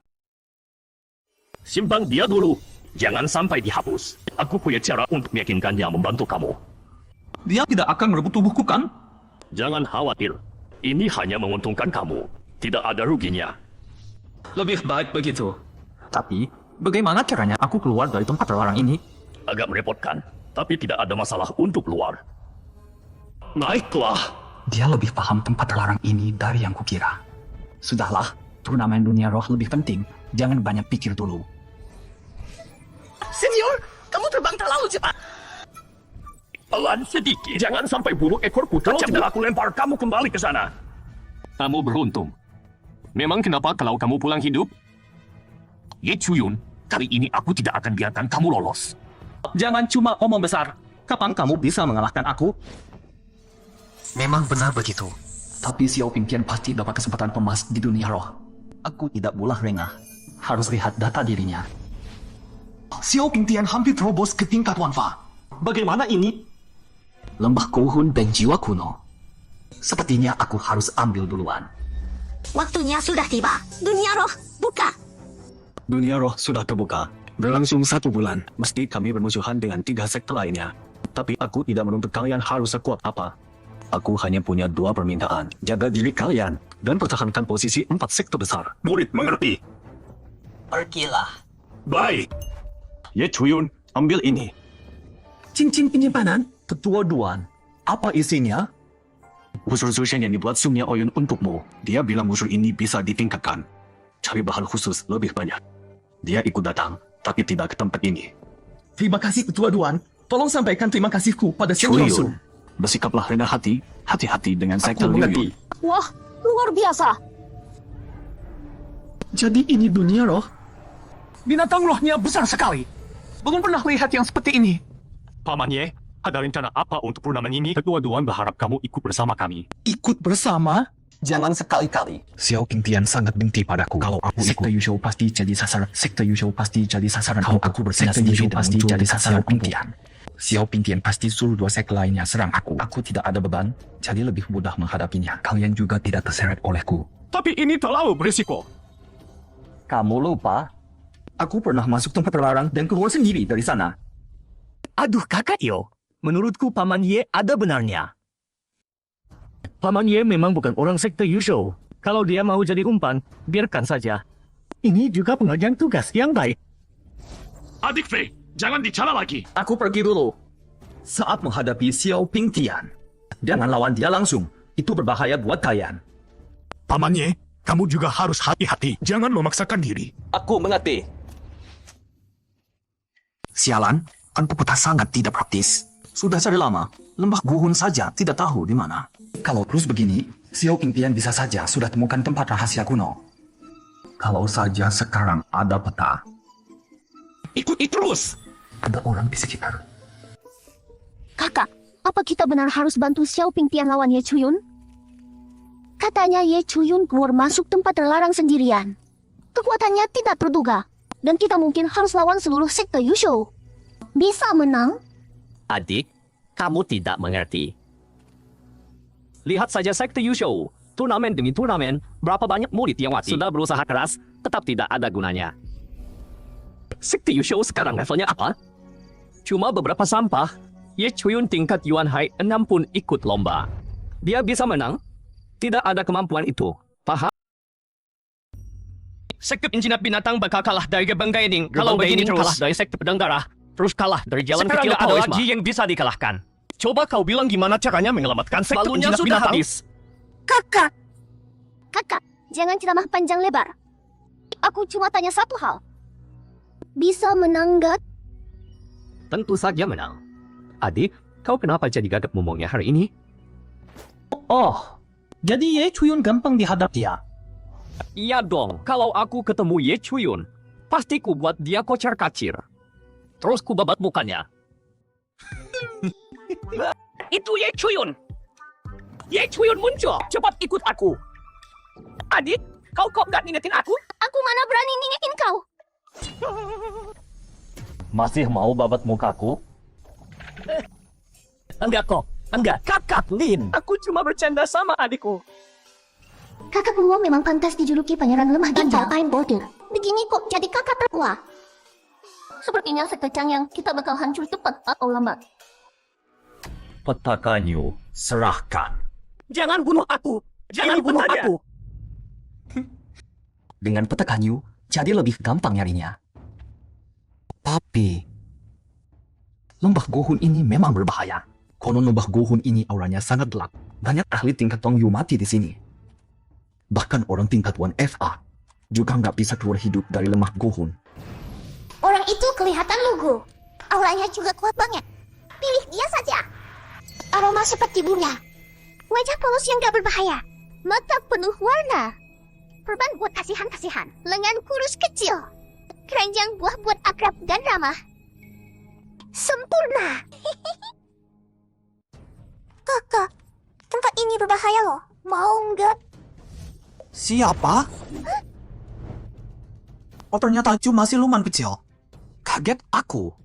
Simpan dia dulu. Jangan sampai dihapus. Aku punya cara untuk meyakinkannya membantu kamu. Dia tidak akan merebut tubuhku, kan? Jangan khawatir. Ini hanya menguntungkan kamu. Tidak ada ruginya. Lebih baik begitu. Tapi, bagaimana caranya aku keluar dari tempat terlarang ini? Agak merepotkan. Tapi tidak ada masalah untuk keluar. Naiklah. Dia lebih paham tempat terlarang ini dari yang kukira. Sudahlah, turnamen dunia roh lebih penting. Jangan banyak pikir dulu. Senior, kamu terbang terlalu cepat. Pelan sedikit. Jangan sampai buruk ekorku tercap dan aku lempar kamu kembali ke sana. Kamu beruntung. Memang kenapa kalau kamu pulang hidup? Ye Chuyun, kali ini aku tidak akan biarkan kamu lolos. Jangan cuma omong besar. Kapan kamu bisa mengalahkan aku? Memang benar begitu. Tapi Xiao Pingtian pasti dapat kesempatan emas di dunia roh. Aku tidak boleh lengah. Harus lihat data dirinya. Xiao Pingtian hampir terobos ke tingkat Wanfa. Bagaimana ini? Lembah Kouhun dan jiwa kuno. Sepertinya aku harus ambil duluan. Waktunya sudah tiba. Dunia roh, buka. Dunia roh sudah terbuka. Berlangsung 1 bulan. Mesti kami bermusuhan dengan 3 sekte lainnya. Tapi aku tidak menuntut kalian harus sekuat apa. Aku hanya punya 2 permintaan. Jaga diri kalian dan pertahankan posisi 4 sekte besar. Murid mengerti. Pergilah. Baik. Ye Chuyun, ambil ini. Cincin penyimpanan? Ketua Duan. Apa isinya? Busur Zushen yang dibuat Sumia Oyun untukmu. Dia bilang busur ini bisa ditingkatkan. Cari bahan khusus lebih banyak. Dia ikut datang, tapi tidak ke tempat ini. Terima kasih Ketua Duan. Tolong sampaikan terima kasihku pada Senior Su. Chuyun, bersikaplah rendah hati. Hati-hati dengan sekte Liu Yun. Wah, luar biasa. Jadi ini dunia roh? Binatang rohnya besar sekali. Belum pernah lihat yang seperti ini. Paman Ye, ada rencana apa untuk turnamen ini? Ketua Duan berharap kamu ikut bersama kami. Ikut bersama? Jangan sekali-kali. Xiao Pingtian sangat benci padaku. Kalau aku Sekte ikut, Yusho pasti jadi sasaran. Sekte Yusho pasti jadi sasaran. Kalau aku bertindak Sekte Yusho sendiri dan pasti muncul jadi dekat sasaran. Xiao Pingtian. Xiao Pingtian pasti suruh 2 sekte lainnya serang aku. Aku tidak ada beban, jadi lebih mudah menghadapinya. Kalian juga tidak terseret olehku. Tapi ini terlalu berisiko. Kamu lupa? Aku pernah masuk tempat terlarang dan keluar sendiri dari sana. Aduh kakak Yo, menurutku Paman Ye ada benarnya. Paman Ye memang bukan orang sekte Yusho. Kalau dia mau jadi umpan, biarkan saja. Ini juga pengajian tugas yang baik. Adik Fei, jangan bicara lagi. Aku pergi dulu. Saat menghadapi Xiao Pingtian, jangan lawan dia langsung. Itu berbahaya buat kalian. Paman Ye, kamu juga harus hati-hati. Jangan memaksakan diri. Aku mengerti. sialan, kan Puputa sangat tidak praktis. Sudah cari lama. Lembah Guhun saja tidak tahu di mana. Kalau terus begini, Xiao Pingtian bisa saja sudah temukan tempat rahasia kuno. Kalau saja sekarang ada peta, Ikuti terus. Ada orang di sekitar. Kakak, apa kita benar harus bantu Xiao Pingtian lawan Ye Chuyun? Katanya Ye Chuyun keluar masuk tempat terlarang sendirian. Kekuatannya tidak terduga. Dan kita mungkin harus lawan seluruh sekte Yusho. Bisa menang? Adik, kamu tidak mengerti. Lihat saja sekte Yusho. Turnamen demi turnamen, berapa banyak murid yang mati. Sudah berusaha keras, tetap tidak ada gunanya. Sekte Yusho sekarang levelnya apa? Cuma beberapa sampah. Ye Chuyun tingkat Yuan Hai 6 pun ikut lomba. Dia bisa menang? Tidak ada kemampuan itu. Paham? Sekte penjinak binatang bakal kalah dari Gerbang Gaining. Kalau begini terus kalah dari sekte pedang darah. Terus kalah dari jalan Sekarang kecil nggak ada Taoisme. lagi yang bisa dikalahkan. Coba kau bilang gimana caranya menyelamatkan sekte Balunnya penjinak sudah binatang. habis. Kakak! Kakak, jangan ceramah panjang lebar. Aku cuma tanya satu hal. Bisa menang nggak? Tentu saja menang. Adik, kau kenapa jadi gagap ngomongnya hari ini? Oh, jadi Ye Chuyun gampang dihadap dia. Iya dong, kalau aku ketemu Ye Chuyun, pasti ku buat dia kocar kacir. Terus ku babat mukanya. Itu Ye Chuyun. Ye Chuyun muncul, cepat ikut aku. Adik, kau kok gak ngingetin aku? Aku mana berani ngingetin kau? Masih mau babat mukaku? Enggak kok, enggak. Kakak Lin. Aku cuma bercanda sama adikku. Kakak beruang memang pantas dijuluki pangeran lemah ginjal Iron Border. Begini kok jadi kakak tertua. Sepertinya sekte Changyang kita bakal hancur cepat atau lambat. Petakanyu, serahkan. Jangan bunuh aku. Jangan bunuh aku. Dengan petakanyu, jadi lebih gampang nyarinya. Tapi, lembah Gohun ini memang berbahaya. Konon lembah Gohun ini auranya sangat gelap. Banyak ahli tingkat Tongyu mati di sini. Bahkan orang tingkat 1 FA juga nggak bisa keluar hidup dari lembah Gohun. Orang itu kelihatan lugu. Auranya juga kuat banget. Pilih dia saja. Aroma seperti bunga. Wajah polos yang gak berbahaya. Mata penuh warna. Perban buat kasihan-kasihan. Lengan kurus kecil. Keranjang buah buat akrab dan ramah. Sempurna. Kakak, tempat ini berbahaya loh. Mau nggak? Siapa? Oh, ternyata cuma siluman kecil. Kaget aku.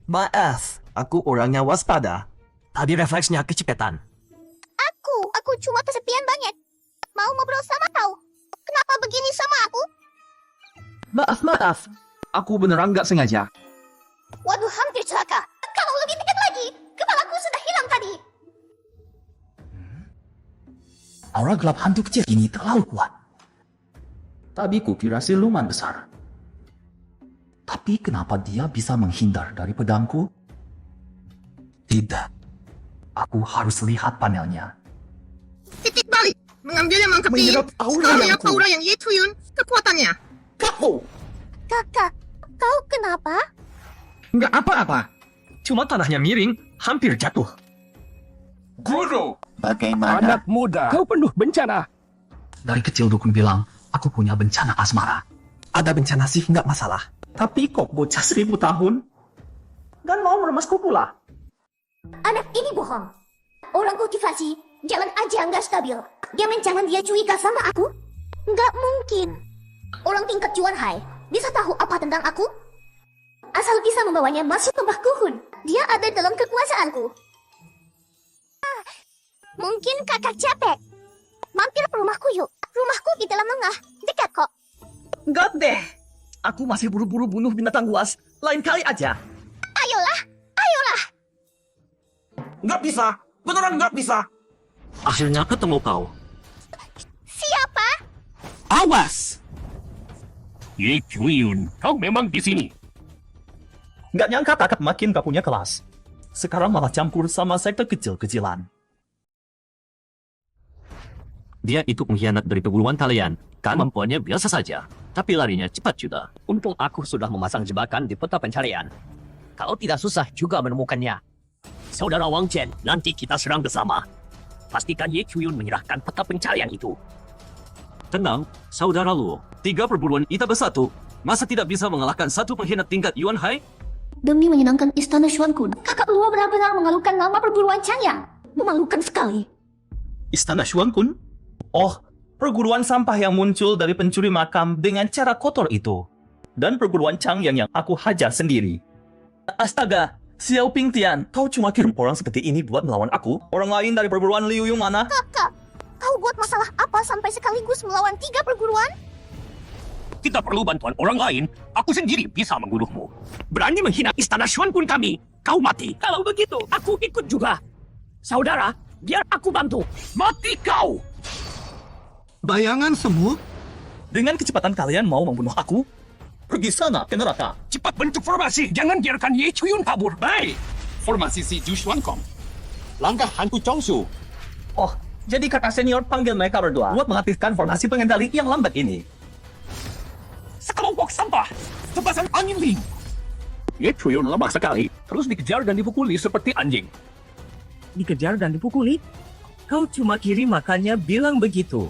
Maaf, aku orangnya waspada. Tadi refleksnya kecepatan. Aku cuma kesepian banget. Mau ngobrol sama kau. Kenapa begini sama aku? Maaf. Aku beneran nggak sengaja. Waduh, hampir celaka. Kalau lebih dekat lagi, kepalaku sudah hilang tadi. Aura gelap hantu kecil ini terlalu kuat. Tapi kukira siluman besar. Tapi kenapa dia bisa menghindar dari pedangku? Tidak. Aku harus lihat panelnya. Titik balik. Mengambil yang mengkepi. Menyerap aura yang Ye Chuyun. Kekuatannya. Kamu! Kakak, kau kenapa? Nggak apa-apa. Cuma tanahnya miring, hampir jatuh. Guru, Bagaimana? Anak muda. Kau penuh bencana. Dari kecil dukun bilang, aku punya bencana asmara. Ada bencana sih nggak masalah. Tapi kok bocah 1000 tahun? Dan mau meremasku pula. Anak ini bohong. Orang kultivasi, jalan aja nggak stabil. Jangan dia curiga sama aku. Nggak mungkin. Orang tingkat Yuan Hai bisa tahu apa tentang aku? Asal bisa membawanya masuk lembah Gohun. Dia ada dalam kekuasaanku. Mungkin kakak capek. Mampir ke rumahku yuk. Rumahku di dalam lengah. Dekat kok. Enggak deh. Aku masih buru-buru bunuh binatang buas. Lain kali aja. Ayolah. Nggak bisa. Beneran nggak bisa. Akhirnya ketemu kau. Siapa? Awas! Ye Chuyun, kau memang di sini. Nggak nyangka kakak makin gak punya kelas. Sekarang malah campur sama sekte kecil-kecilan. Dia itu pengkhianat dari perguruan kalian. Kemampuannya biasa saja, tapi larinya cepat juga. Untung aku sudah memasang jebakan di peta pencarian. Kalau tidak susah juga menemukannya. Saudara Wang Chen, nanti kita serang bersama. Pastikan Ye Chuyun menyerahkan peta pencarian itu. Tenang, saudara Luo. 3 perguruan kita bersatu. Masa tidak bisa mengalahkan satu pengkhianat tingkat Yuan Hai? Demi menyenangkan istana Xuankun, kakak Luo benar-benar mengalukan nama perguruan Changyang. Memalukan sekali. Istana Xuankun? Oh, perguruan sampah yang muncul dari pencuri makam dengan cara kotor itu. Dan perguruan Changyang yang aku hajar sendiri. Astaga, Xiao Pingtian, kau cuma kirim orang seperti ini buat melawan aku? Orang lain dari perguruan Liu Yong mana? Kakak, kau buat masalah apa sampai sekaligus melawan 3 perguruan? tidak perlu bantuan orang lain, aku sendiri bisa membunuhmu. Berani menghina istana Xuan pun kami, kau mati. Kalau begitu, aku ikut juga. Saudara, biar aku bantu. Mati kau! Bayangan semua? Dengan kecepatan kalian mau membunuh aku? Pergi sana ke neraka. Cepat bentuk formasi, jangan biarkan Ye Chuyun kabur. Baik. Formasi si Ju Xuan Kong. Langkah hantu Chongsu. Oh, jadi kakak senior panggil mereka berdua buat mengaktifkan formasi pengendali yang lambat ini. Sekelompok sampah, tebasan angin ling. Ye Chuyun lemah sekali, terus dikejar dan dipukuli seperti anjing. Dikejar dan dipukuli? Kau cuma kiri makannya bilang begitu.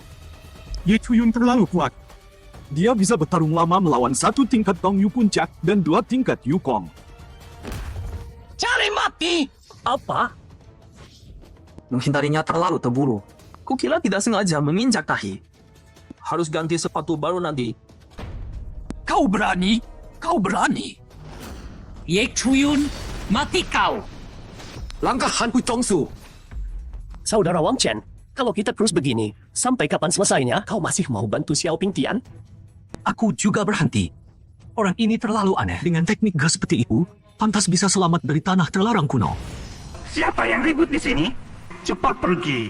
Ye Chuyun terlalu kuat. Dia bisa bertarung lama melawan 1 tingkat Tong Yu Puncak dan 2 tingkat Yukong. Cari mati! Apa? Menghindarinya terlalu terburu. Kukira tidak sengaja menginjak tahi. Harus ganti sepatu baru nanti. Kau berani? Kau berani? Ye Chuyun, mati kau! Langkah hantu Chongsu. Saudara Wang Chen, kalau kita terus begini, sampai kapan selesainya? Kau masih mau bantu Xiao Pingtian? Aku juga berhenti. Orang ini terlalu aneh. Dengan teknik gas seperti itu, pantas bisa selamat dari tanah terlarang kuno. Siapa yang ribut di sini? Cepat pergi.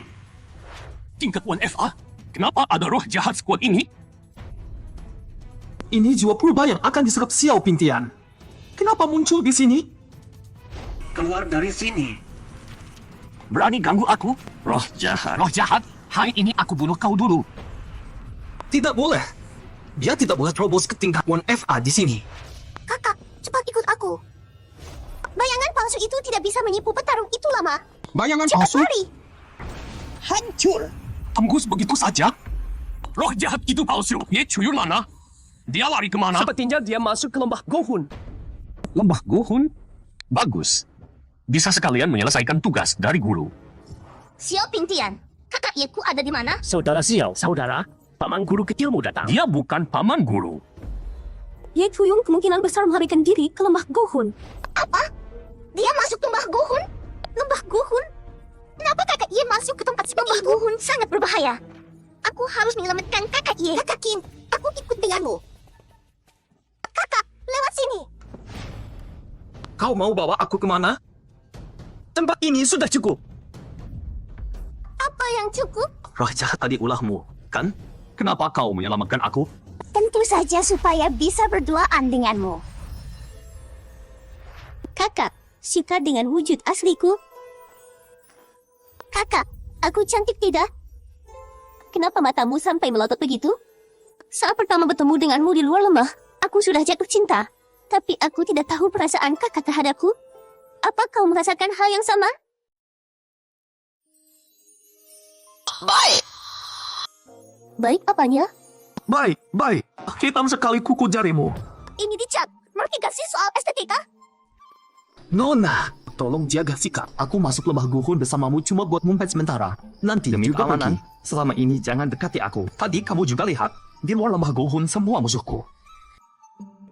Tingkat 1 FA? Kenapa ada roh jahat skuad ini? Ini jiwa purba yang akan diserap Xiao Pingtian. Kenapa muncul di sini? Keluar dari sini. Berani ganggu aku? Roh jahat. Roh jahat? Hari ini aku bunuh kau dulu. Tidak boleh. Dia tidak boleh terobos ke tingkat 1 FA di sini. Kakak, cepat ikut aku. Bayangan palsu itu tidak bisa menipu petarung itu lama. Bayangan Cepat palsu? lari. Hancur. Tembus begitu saja? Roh jahat itu palsu. Ye Chuyun mana? Dia lari kemana? Sepertinya dia masuk ke lembah Gohun. Lembah Gohun? Bagus. Bisa sekalian menyelesaikan tugas dari guru. Xiao Pingtian, kakak Yeku ada di mana? Saudara Xiao, saudara, paman guru kecilmu datang. Dia bukan paman guru. Ye Chuyun kemungkinan besar melarikan diri ke lembah Gohun. Apa? Dia masuk lembah Gohun? Lembah Gohun? Kenapa kakak Ye masuk ke tempat seperti itu? Lembah Gohun sangat berbahaya. Aku harus menyelamatkan kakak Ye. Kakak Kim, aku ikut denganmu. Kakak, lewat sini. Kau mau bawa aku kemana? Tempat ini sudah cukup. Apa yang cukup? Roh jahat tadi ulahmu, kan? Kenapa kau menyelamatkan aku? Tentu saja supaya bisa berduaan denganmu. Kakak, suka dengan wujud asliku? Kakak, aku cantik tidak? Kenapa matamu sampai melotot begitu? Saat pertama bertemu denganmu di luar lembah, aku sudah jatuh cinta. Tapi aku tidak tahu perasaan kakak terhadapku. Apa kau merasakan hal yang sama? Baik. Baik apanya? Baik, baik. Hitam sekali kuku jarimu. Ini dicat. Mereka gak sih soal estetika? Nona, tolong jaga sikap. Aku masuk lembah Gohun bersamamu cuma buat ngumpet sementara. Nanti demi juga keamanan, selama ini jangan dekati aku. Tadi kamu juga lihat, di luar lembah Gohun semua musuhku.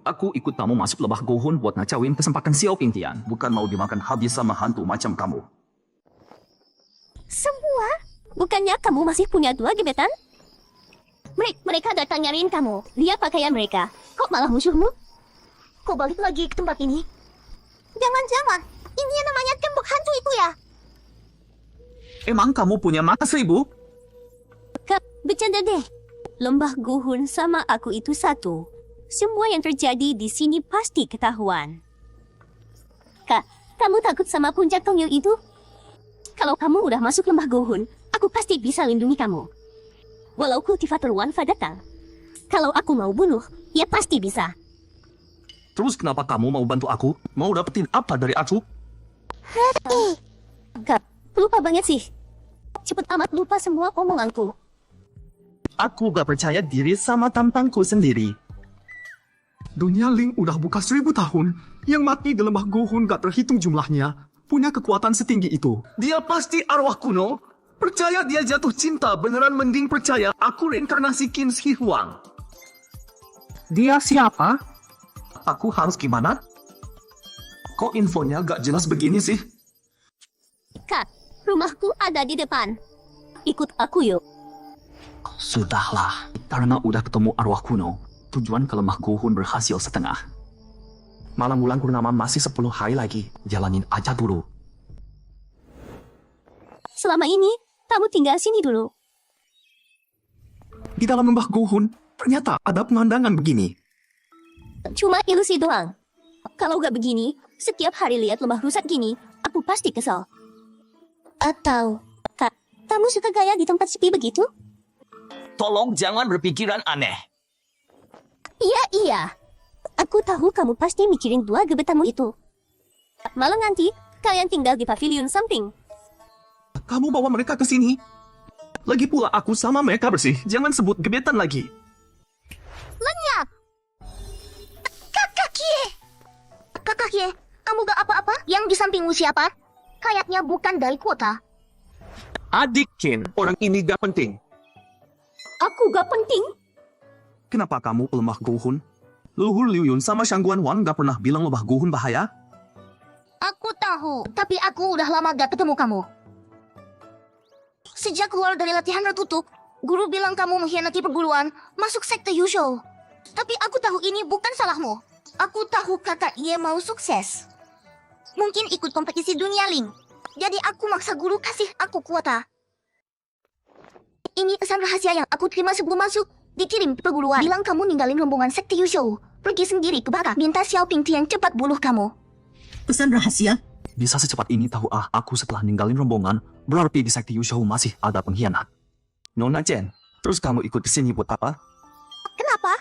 Aku ikut kamu masuk lembah Gohun buat ngacauin kesempatan Xiao Pingtian, bukan mau dimakan habis sama hantu macam kamu. Semua? Bukannya kamu masih punya 2 gebetan? Mereka datang nyariin kamu. Lihat pakaian mereka. Kok malah musuhmu? Kau balik lagi ke tempat ini? Jangan-jangan, ini yang namanya tembok hantu itu ya? Emang kamu punya mata 1000? Kak, bercanda deh. Lembah Gohun sama aku itu satu. Semua yang terjadi di sini pasti ketahuan. Kak, kamu takut sama puncak Tongyu itu? Kalau kamu udah masuk lembah Gohun, aku pasti bisa lindungi kamu. Walau kultivator Wanfa datang. Kalau aku mau bunuh, ya pasti bisa. Terus kenapa kamu mau bantu aku? Mau dapetin apa dari aku? Kak, lupa banget sih. Cepet amat lupa semua omonganku. Aku gak percaya diri sama tampangku sendiri. Dunia Ling udah buka 1000 tahun. Yang mati di lembah Gohun gak terhitung jumlahnya. Punya kekuatan setinggi itu. Dia pasti arwah kuno. Percaya dia jatuh cinta, beneran mending percaya aku reinkarnasi Qin Shi Huang. Dia siapa? Aku harus gimana? Kok infonya gak jelas begini sih? Kak, rumahku ada di depan. Ikut aku yuk. Sudahlah, karena udah ketemu arwah kuno. Tujuan ke lemah Guhun berhasil setengah. Malam bulan purnama masih 10 hari lagi. Jalanin aja dulu. Selama ini, kamu tinggal sini dulu. Di dalam lembah Guhun, ternyata ada pemandangan begini. Cuma ilusi doang. Kalau gak begini, setiap hari lihat lembah rusak gini, aku pasti kesal. Atau, Kak, kamu suka gaya di tempat sepi begitu? Tolong jangan berpikiran aneh. Iya. Aku tahu kamu pasti mikirin dua gebetanmu itu. Malam nanti, kalian tinggal di pavilion samping. Kamu bawa mereka ke sini? Lagi pula aku sama mereka bersih. Jangan sebut gebetan lagi. Lenyap! Kakak Ye, kamu gak apa-apa? Yang di sampingmu siapa? Kayaknya bukan dari kota. Adik Chen, orang ini gak penting. Aku gak penting. Kenapa kamu lemah Guhun? Luhur Liu Yun sama Shang Guanwan gak pernah bilang lemah Guhun bahaya? Aku tahu, tapi aku udah lama gak ketemu kamu. Sejak keluar dari latihan tertutup, guru bilang kamu mengkhianati perguruan, masuk sekte Yuzhou. Tapi aku tahu ini bukan salahmu. Aku tahu kakak Ye mau sukses. Mungkin ikut kompetisi dunia Ling. Jadi aku maksa guru kasih aku kuota. Ini pesan rahasia yang aku terima sebelum masuk. Dikirim ke perguruan. Bilang kamu ninggalin rombongan sekte Yuzhou. Pergi sendiri ke Baka. Minta Xiaoping Tian cepat bunuh kamu. Pesan rahasia? Bisa secepat ini tahu aku setelah ninggalin rombongan, berarti di sekte Yuzhou masih ada pengkhianat. Nona Chen, terus kamu ikut ke sini buat apa? Kenapa?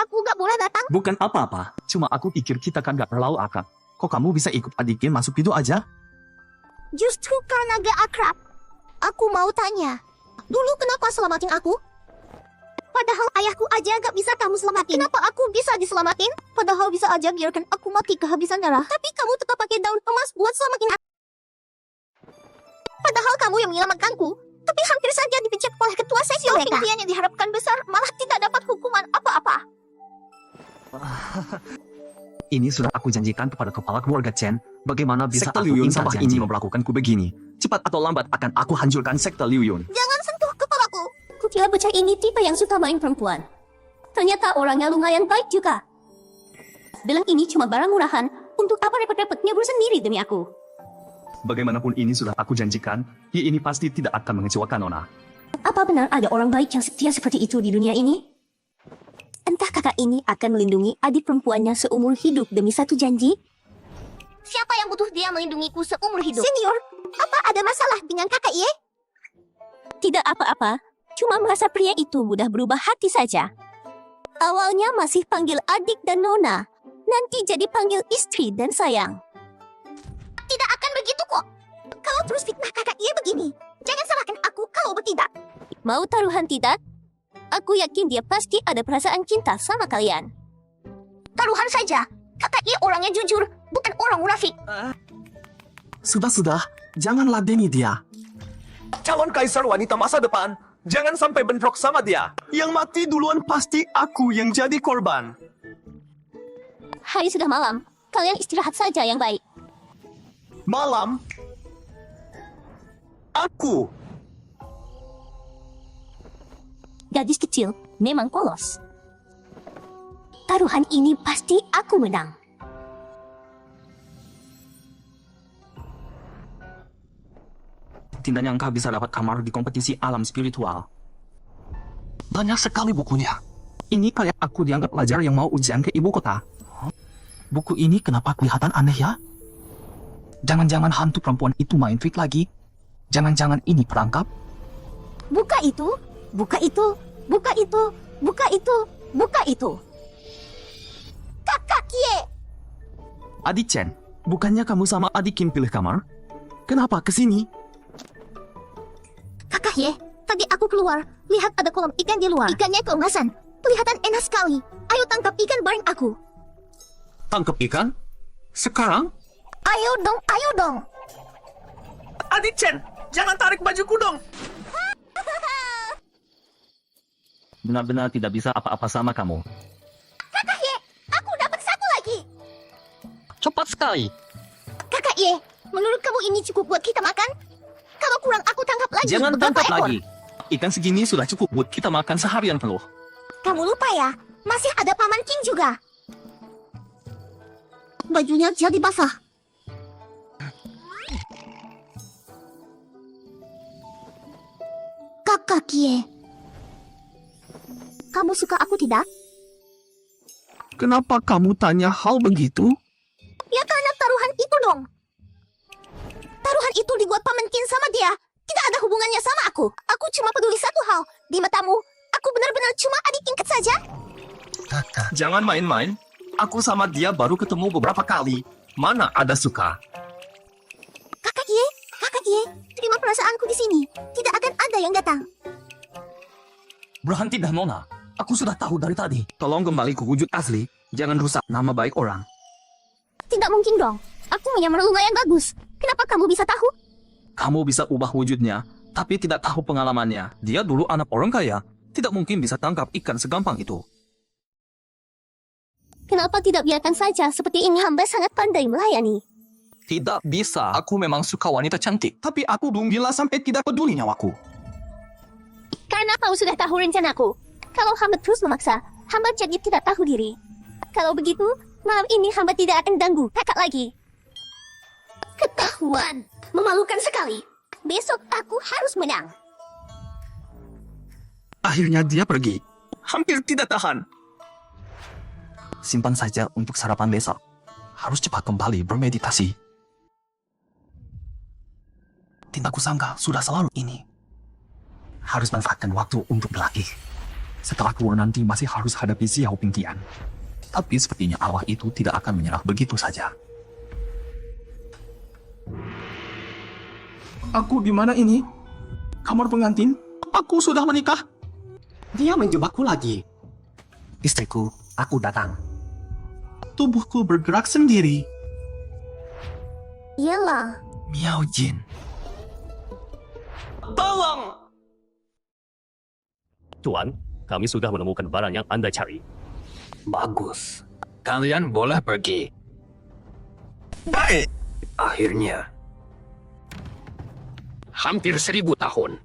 Aku gak boleh datang? Bukan apa-apa, cuma aku pikir kita kan gak terlalu akrab. Kok kamu bisa ikut adiknya masuk itu aja? Justru karena gak akrab. Aku mau tanya. Dulu kenapa selamatin aku? Padahal ayahku aja gak bisa kamu selamatin. Kenapa aku bisa diselamatin? Padahal bisa aja biarkan aku mati kehabisan darah. Tapi kamu tetap pakai daun emas buat selamatin aku. Padahal kamu yang menyelamatkanku. Tapi hampir saja dipecat oleh ketua sesi mereka. Yang diharapkan besar malah tidak dapat hukuman apa-apa. Ini sudah aku janjikan kepada kepala keluarga Chen. Bagaimana bisa Sekte aku Liu Yun ingkar sampah janji ini memperlakukanku begini? Cepat atau lambat akan aku hancurkan sekte Liu Yun. Jangan sentuh kepalaku. Kukira bocah ini tipe yang suka main perempuan. Ternyata orangnya lumayan baik juga. Bilang ini cuma barang murahan, untuk apa repot-repot nyebur sendiri demi aku? Bagaimanapun ini sudah aku janjikan, ini pasti tidak akan mengecewakan Nona. Apa benar ada orang baik yang setia seperti itu di dunia ini? Entah kakak ini akan melindungi adik perempuannya seumur hidup demi satu janji? Siapa yang butuh dia melindungiku seumur hidup? Senior, apa ada masalah dengan kakak Ye? Tidak apa-apa, cuma merasa pria itu mudah berubah hati saja. Awalnya masih panggil adik dan nona, nanti jadi panggil istri dan sayang. Tidak akan begitu kok. Kalau terus fitnah kakak Ye begini, jangan salahkan aku kalau bertindak. Mau taruhan tidak? Aku yakin dia pasti ada perasaan cinta sama kalian. Taruhan saja. Kakak Ye orangnya jujur, bukan orang munafik. Sudah, jangan ladeni dia. Calon kaisar wanita masa depan, jangan sampai bentrok sama dia. Yang mati duluan pasti aku yang jadi korban. Hari sudah malam, kalian istirahat saja yang baik. Malam, aku. Gadis kecil memang polos. Taruhan ini pasti aku menang. Tidak nyangka bisa dapat kamar di kompetisi alam spiritual. Banyak sekali bukunya. Ini kayak aku dianggap pelajar yang mau ujian ke ibu kota. Buku ini kenapa kelihatan aneh ya? Jangan-jangan hantu perempuan itu main trik lagi? Jangan-jangan ini perangkap? Buka itu, buka itu, buka itu, buka itu, buka itu. Kakak Ye! Adik Chen, bukannya kamu sama adik Kim pilih kamar? Kenapa kesini? Kakak Ye, tadi aku keluar, lihat ada kolam ikan di luar. Ikannya keemasan, kelihatan enak sekali. Ayo tangkap ikan bareng aku. Tangkap ikan? Sekarang? Ayo dong. Adik Chen, jangan tarik bajuku dong! Benar-benar tidak bisa apa-apa sama kamu. Kakak Ye, aku dapat satu lagi. Cepat sekali. Kakak Ye, menurut kamu ini cukup buat kita makan? Kalau kurang aku tangkap lagi. Jangan beberapa tangkap ekor. lagi. Ikan segini sudah cukup buat kita makan seharian penuh. Kamu lupa ya, Masih ada Paman King juga. Bajunya jadi basah. Kakak Kie. Kamu suka aku tidak? Kenapa kamu tanya hal begitu? Ya karena taruhan itu dong. Taruhan itu dibuat Paman King sama dia. Tidak ada hubungannya sama aku. Aku cuma peduli satu hal. Di matamu, aku benar-benar cuma adik tingkat saja. Jangan main-main. Aku sama dia baru ketemu beberapa kali. Mana ada suka? Kakak Kie, terima perasaanku di sini. Tidak akan ada yang datang. Berhenti dah, Nona. Aku sudah tahu dari tadi. Tolong kembali ke wujud asli. Jangan rusak nama baik orang. Tidak mungkin dong. Aku menyamar lunga yang bagus. Kenapa kamu bisa tahu? Kamu bisa ubah wujudnya, tapi tidak tahu pengalamannya. Dia dulu anak orang kaya. Tidak mungkin bisa tangkap ikan segampang itu. Kenapa tidak biarkan saja seperti ini? Hamba sangat pandai melayani. Tidak bisa. Aku memang suka wanita cantik. Tapi aku belum bilang sampai tidak peduli nyawaku. Karena kau sudah tahu rencanaku. Kalau hamba terus memaksa, hamba jadi tidak tahu diri. Kalau begitu, malam ini hamba tidak akan ganggu kakak lagi. Ketahuan. Memalukan sekali. Besok aku harus menang. Akhirnya dia pergi. Hampir tidak tahan. Simpan saja untuk sarapan besok. Harus cepat kembali bermeditasi. Tidak kusangka sudah selalu ini. Harus manfaatkan waktu untuk berlatih. Setelah keluar nanti masih harus hadapi Xiao Pingtian. Tapi sepertinya Allah itu tidak akan menyerah begitu saja. Aku di mana ini? Kamar pengantin? Aku sudah menikah. Dia menjebakku lagi. Istriku, aku datang. Tubuhku bergerak sendiri. Iyalah. Miao Jin. Tolong! Tuan, kami sudah menemukan barang yang Anda cari. Bagus. Kalian boleh pergi. Baik. Akhirnya. Hampir 1000 tahun.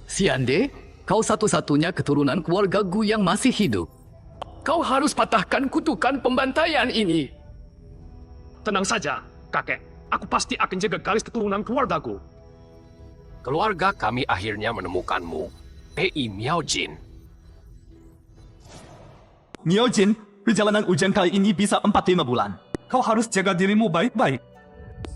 Siande, kau satu-satunya keturunan keluarga Gu yang masih hidup. Kau harus patahkan kutukan pembantaian ini. Tenang saja, kakek. Aku pasti akan jaga garis keturunan keluargaku. Keluarga kami akhirnya menemukanmu. Pei Miao Jin. Miao Jin, perjalanan ujian kali ini bisa 4-5 bulan. Kau harus jaga dirimu baik-baik.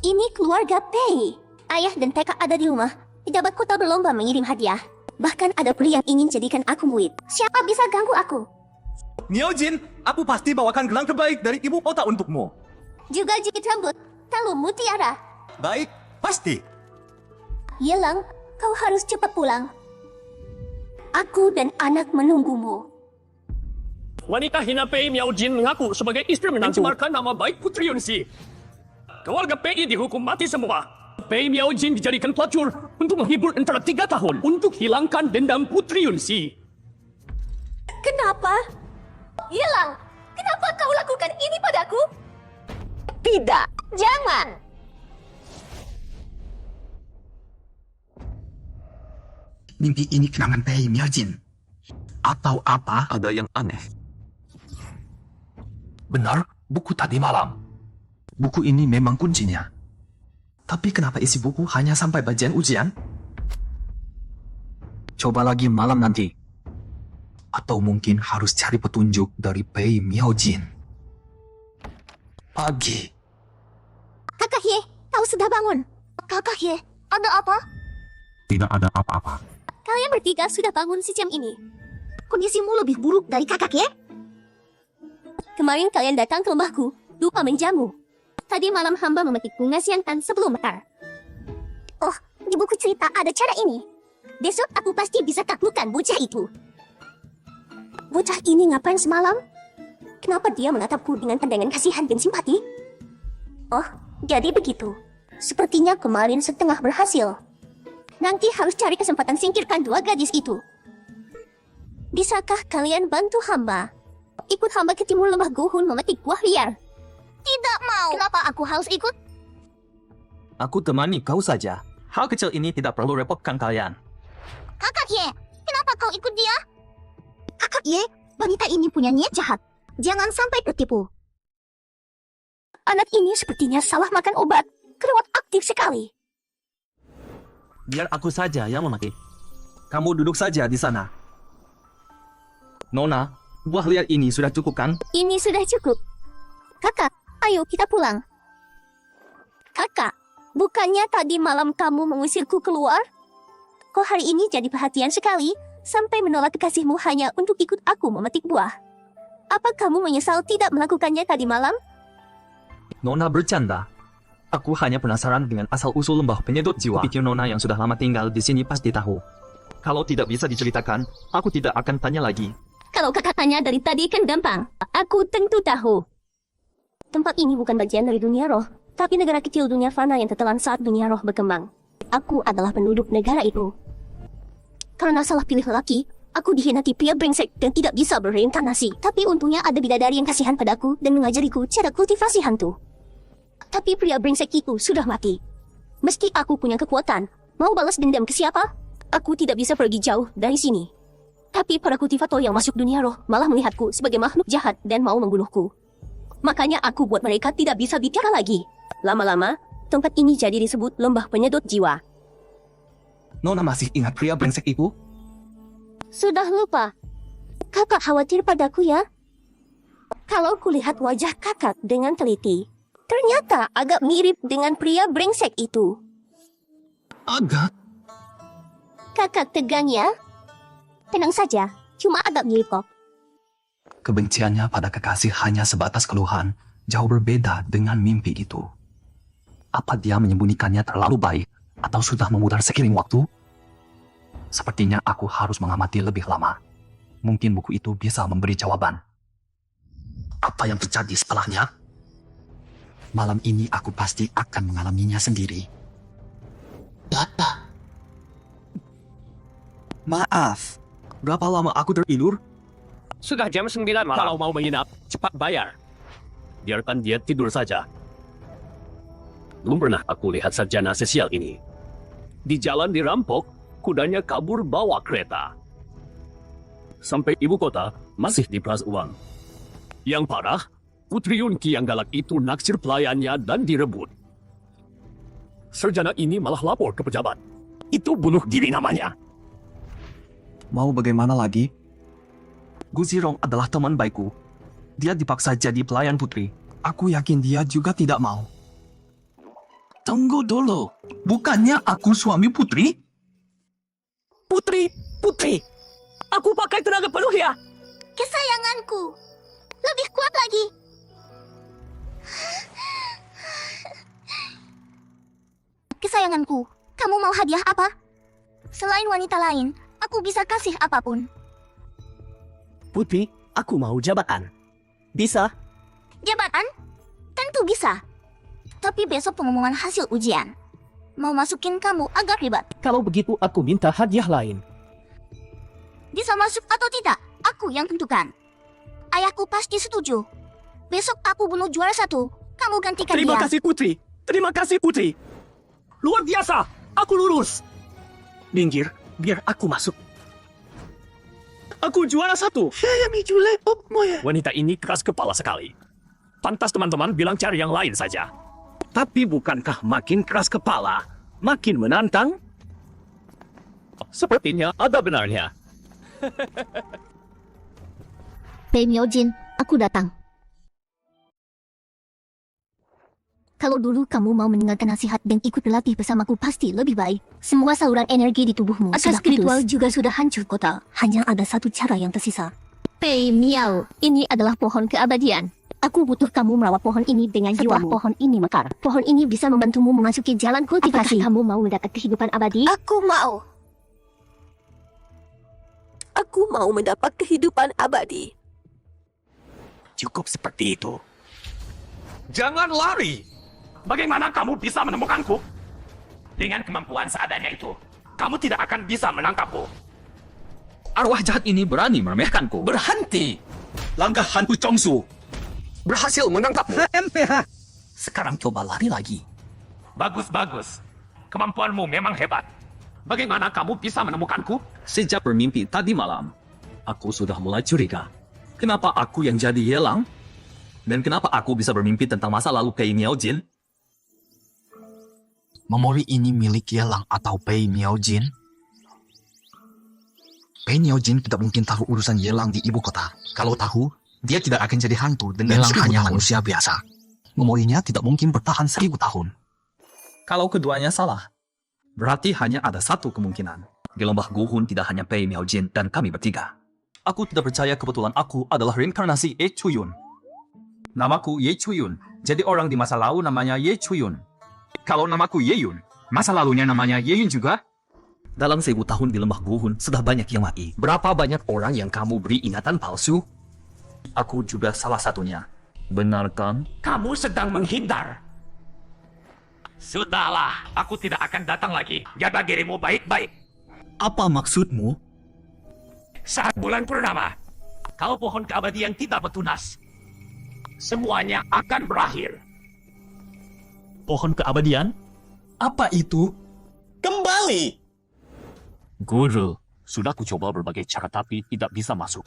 Ini keluarga Pei. Ayah dan kakak ada di rumah. Pejabat kota berlomba mengirim hadiah. Bahkan ada pria yang ingin jadikan aku murid. Siapa bisa ganggu aku? Miao Jin, aku pasti bawakan gelang terbaik dari ibu kota untukmu. Juga jepit rambut. Kalung mutiara. Baik, pasti. Yelang, kau harus cepat pulang. Aku dan anak menunggumu. Wanita hina Pei Miao Jin mengaku sebagai istri menantu mencemarkan nama baik Putri Yunxi. Keluarga Pei dihukum mati semua. Pei Miao Jin dijadikan pelacur untuk menghibur antara 3 tahun untuk hilangkan dendam Putri Yunxi. Kenapa? Yelang, kenapa kau lakukan ini padaku? Tidak, jangan. Mimpi ini kenangan Pei Miao Jin. Atau apa? Ada yang aneh. Benar, buku tadi malam. Buku ini memang kuncinya. Tapi kenapa isi buku hanya sampai bagian ujian? Coba lagi malam nanti. Atau mungkin harus cari petunjuk dari Pei Miao Jin. Pagi. Kakak Hye, kau sudah bangun. Kakak Hye, ada apa? Tidak ada apa-apa. Kalian bertiga sudah bangun sejam ini. Kondisimu lebih buruk dari kakak Hye? Kemarin kalian datang ke rumahku, lupa menjamu. Tadi malam hamba memetik bunga siantan sebelum mekar. Oh, di buku cerita ada cara ini. Besok aku pasti bisa taklukkan bocah itu. Bocah ini ngapain semalam? Kenapa dia menatapku dengan pandangan kasihan dan simpati? Oh, jadi begitu. Sepertinya kemarin setengah berhasil. Nanti harus cari kesempatan singkirkan 2 gadis itu. Bisakah kalian bantu hamba? Ikut hamba ke timur lembah Gohun memetik buah liar. Tidak mau. Kenapa aku harus ikut? Aku temani kau saja. Hal kecil ini tidak perlu repotkan kalian. Kakak Ye, kenapa kau ikut dia? Kakak Ye, Wanita ini punya niat jahat. Jangan sampai tertipu. Anak ini sepertinya salah makan obat. Kelewat aktif sekali. Biar aku saja yang memaki. Kamu duduk saja di sana. Nona, buah liar ini sudah cukup kan? Ini sudah cukup. Kakak, ayo kita pulang. Kakak, bukannya tadi malam kamu mengusirku keluar? Kok hari ini jadi perhatian sekali, sampai menolak kekasihmu hanya untuk ikut aku memetik buah? Apa kamu menyesal tidak melakukannya tadi malam? Nona bercanda. Aku hanya penasaran dengan asal-usul lembah penyedot jiwa. Pikir Nona yang sudah lama tinggal di sini pasti tahu. Kalau tidak bisa diceritakan, aku tidak akan tanya lagi. Kalau kakak tanya dari tadi kan gampang. Aku tentu tahu. Tempat ini bukan bagian dari dunia roh, tapi negara kecil dunia fana yang tertelan saat dunia roh berkembang. Aku adalah penduduk negara itu. Karena salah pilih lelaki, aku dihianati pria brengsek dan tidak bisa bereinkarnasi. Tapi untungnya ada bidadari yang kasihan padaku dan mengajariku cara kultivasi hantu. Tapi pria brengsek itu sudah mati. Meski aku punya kekuatan, mau balas dendam ke siapa? Aku tidak bisa pergi jauh dari sini. Tapi para kultivator yang masuk dunia roh malah melihatku sebagai makhluk jahat dan mau membunuhku. Makanya aku buat mereka tidak bisa bicara lagi. Lama-lama, tempat ini jadi disebut lembah penyedot jiwa. Nona masih ingat pria brengsek itu? Sudah lupa. Kakak khawatir padaku ya? Kalau kulihat wajah kakak dengan teliti, ternyata agak mirip dengan pria brengsek itu. Agak? Kakak tegang ya? Tenang saja, cuma agak mirip kok. Kebenciannya pada kekasih hanya sebatas keluhan, jauh berbeda dengan mimpi itu. Apa dia menyembunyikannya terlalu baik, atau sudah memudar seiring waktu? Sepertinya aku harus mengamati lebih lama. Mungkin buku itu bisa memberi jawaban. Apa yang terjadi setelahnya? Malam ini aku pasti akan mengalaminya sendiri. Maaf, berapa lama aku tertidur? Sudah jam 9 malam. Kalau mau menginap, cepat bayar. Biarkan dia tidur saja. Belum pernah aku lihat sarjana sesial ini. Di jalan dirampok, kudanya kabur bawa kereta. Sampai ibu kota, masih diperas uang. Yang parah, Putri Yunki yang galak itu naksir pelayannya dan direbut. Sarjana ini malah lapor ke pejabat. Itu bunuh diri namanya. Mau bagaimana lagi? Guzirong adalah teman baikku. Dia dipaksa jadi pelayan Putri. Aku yakin dia juga tidak mau. Tunggu dulu. Bukannya aku suami Putri? Putri, aku pakai tenaga penuh ya. Kesayanganku, lebih kuat lagi. Kesayanganku, kamu mau hadiah apa? Selain wanita lain, aku bisa kasih apapun. Putri, aku mau jabatan. Bisa? Jabatan? Tentu bisa. Tapi besok pengumuman hasil ujian. Mau masukin kamu agak ribet. Kalau begitu aku minta hadiah lain. Bisa masuk atau tidak, aku yang tentukan. Ayahku pasti setuju. Besok aku bunuh juara 1, kamu gantikan Terima dia. kasih Putri. Terima kasih Putri. Luar biasa. Aku lulus. Minggir, biar aku masuk. Aku juara 1. Wanita ini keras kepala sekali. Pantas teman-teman bilang cari yang lain saja. Tapi bukankah makin keras kepala, makin menantang? Sepertinya ada benarnya. Pei Miaojin, aku datang. Kalau dulu kamu mau mendengarkan nasihat dan ikut berlatih bersamaku pasti lebih baik. Semua saluran energi di tubuhmu Akal sudah spiritual putus. juga sudah hancur total. Hanya ada satu cara yang tersisa. Pei Miao, ini adalah pohon keabadian. Aku butuh kamu merawat pohon ini dengan jiwamu. Setelah pohon ini mekar, pohon ini bisa membantumu memasuki jalan kultivasi. Apakah kamu mau mendapat kehidupan abadi? Aku mau. Aku mau mendapat kehidupan abadi. Cukup seperti itu. Jangan lari! Bagaimana kamu bisa menemukanku? Dengan kemampuan seadanya itu, kamu tidak akan bisa menangkapku. Arwah jahat ini berani meremehkanku. Berhenti! Langkah hantu Chongsu. Berhasil menangkapmu. MPH. Sekarang coba lari lagi. Bagus. Kemampuanmu memang hebat. Bagaimana kamu bisa menemukanku? Sejak bermimpi tadi malam, aku sudah mulai curiga. Kenapa aku yang jadi Yelang? Dan kenapa aku bisa bermimpi tentang masa lalu Pei Miao Jin? Memori ini milik Yelang atau Pei Miao Jin? Pei Miao Jin tidak mungkin tahu urusan Yelang di ibu kota. Kalau tahu, dia tidak akan jadi hantu dan Yelang hanya manusia biasa. Memorinya tidak mungkin bertahan 1000 tahun. Kalau keduanya salah, berarti hanya ada satu kemungkinan. Di lembah Guhun tidak hanya Pei Miao Jin dan kami bertiga. Aku tidak percaya kebetulan aku adalah reinkarnasi Ye Chuyun. Namaku Ye Chuyun, jadi orang di masa lalu namanya Ye Chuyun. Kalau namaku Ye Yun, masa lalunya namanya Ye Yun juga? Dalam 1000 tahun di lembah Guhun, sudah banyak yang mati. Berapa banyak orang yang kamu beri ingatan palsu? Aku juga salah satunya. Benar kan? Kamu sedang menghindar. Sudahlah, aku tidak akan datang lagi. Jaga dirimu baik-baik. Apa maksudmu? Saat bulan purnama, kau pohon keabadian tidak bertunas. Semuanya akan berakhir. Pohon keabadian? Apa itu? Kembali! Guru, sudah ku coba berbagai cara tapi tidak bisa masuk.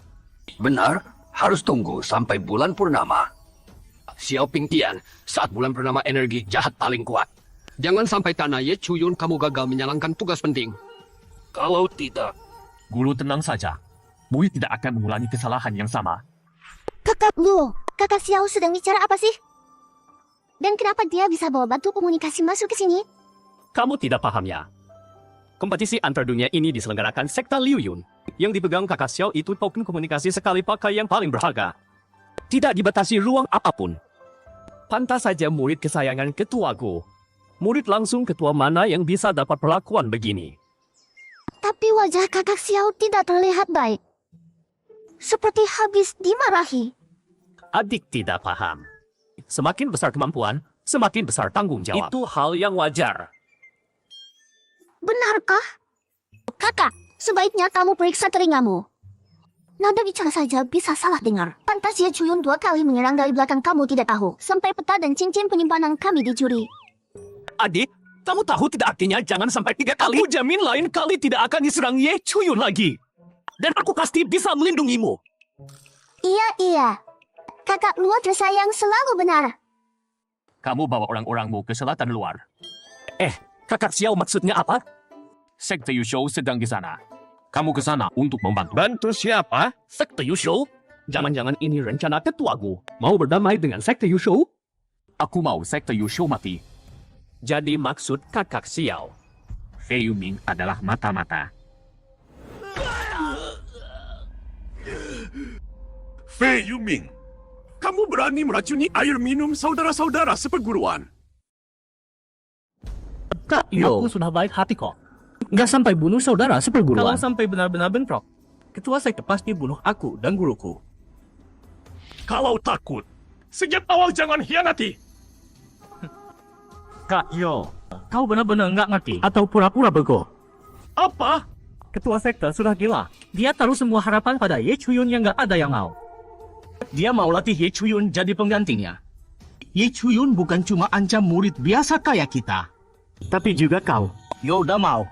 Benar, harus tunggu sampai bulan purnama. Xiao Pingtian, saat bulan purnama energi jahat paling kuat. Jangan sampai tanah Ye Chuyun kamu gagal menjalankan tugas penting. Kalau tidak, Guru tenang saja. Mui tidak akan mengulangi kesalahan yang sama. Kakak Luo, kakak Xiao sedang bicara apa sih? Dan kenapa dia bisa bawa batu komunikasi masuk ke sini? Kamu tidak paham ya? Kompetisi antar dunia ini diselenggarakan sekta Liu Yun. Yang dipegang kakak Xiao itu token komunikasi sekali pakai yang paling berharga. Tidak dibatasi ruang apapun. Pantas saja murid kesayangan ketuaku. Murid langsung ketua mana yang bisa dapat perlakuan begini? Tapi wajah kakak Xiao tidak terlihat baik. Seperti habis dimarahi. Adik tidak paham. Semakin besar kemampuan, semakin besar tanggung jawab. Itu hal yang wajar. Benarkah? Kakak, sebaiknya kamu periksa telingamu. Nada bicara saja bisa salah dengar. Pantas Ye Chuyun 2 kali menyerang dari belakang kamu tidak tahu. Sampai peta dan cincin penyimpanan kami dicuri. Adik, kamu tahu tidak artinya jangan sampai 3 kali? Aku jamin lain kali tidak akan diserang Ye Chuyun lagi. Dan aku pasti bisa melindungimu. Iya. Kakak Luo tersayang selalu benar. Kamu bawa orang-orangmu ke selatan luar. Kakak Xiao maksudnya apa? Sekte Yusho sedang di sana. Kamu ke sana untuk membantu. bantu siapa? Sekte Yusho? Jangan-jangan ini rencana ketuaku. Mau berdamai dengan Sekte Yusho? Aku mau Sekte Yusho mati. Jadi maksud kakak Xiao. Fei Yuming adalah mata-mata. Fei Yuming, kamu berani meracuni air minum saudara-saudara seperguruan. Kak, aku sudah baik hati kok. Nggak sampai bunuh saudara seperguruan. Kalau sampai benar-benar bentrok, ketua sekte pasti bunuh aku dan guruku. Kalau takut, sejak awal jangan hianati. Kak Yo, kau benar-benar nggak ngerti atau pura-pura bego? Apa? Ketua sekte sudah gila. Dia taruh semua harapan pada Ye Chuyun yang nggak ada yang mau. Dia mau latih Ye Chuyun jadi penggantinya. Ye Chuyun bukan cuma ancam murid biasa kayak kita. Tapi juga kau. Yo udah mau.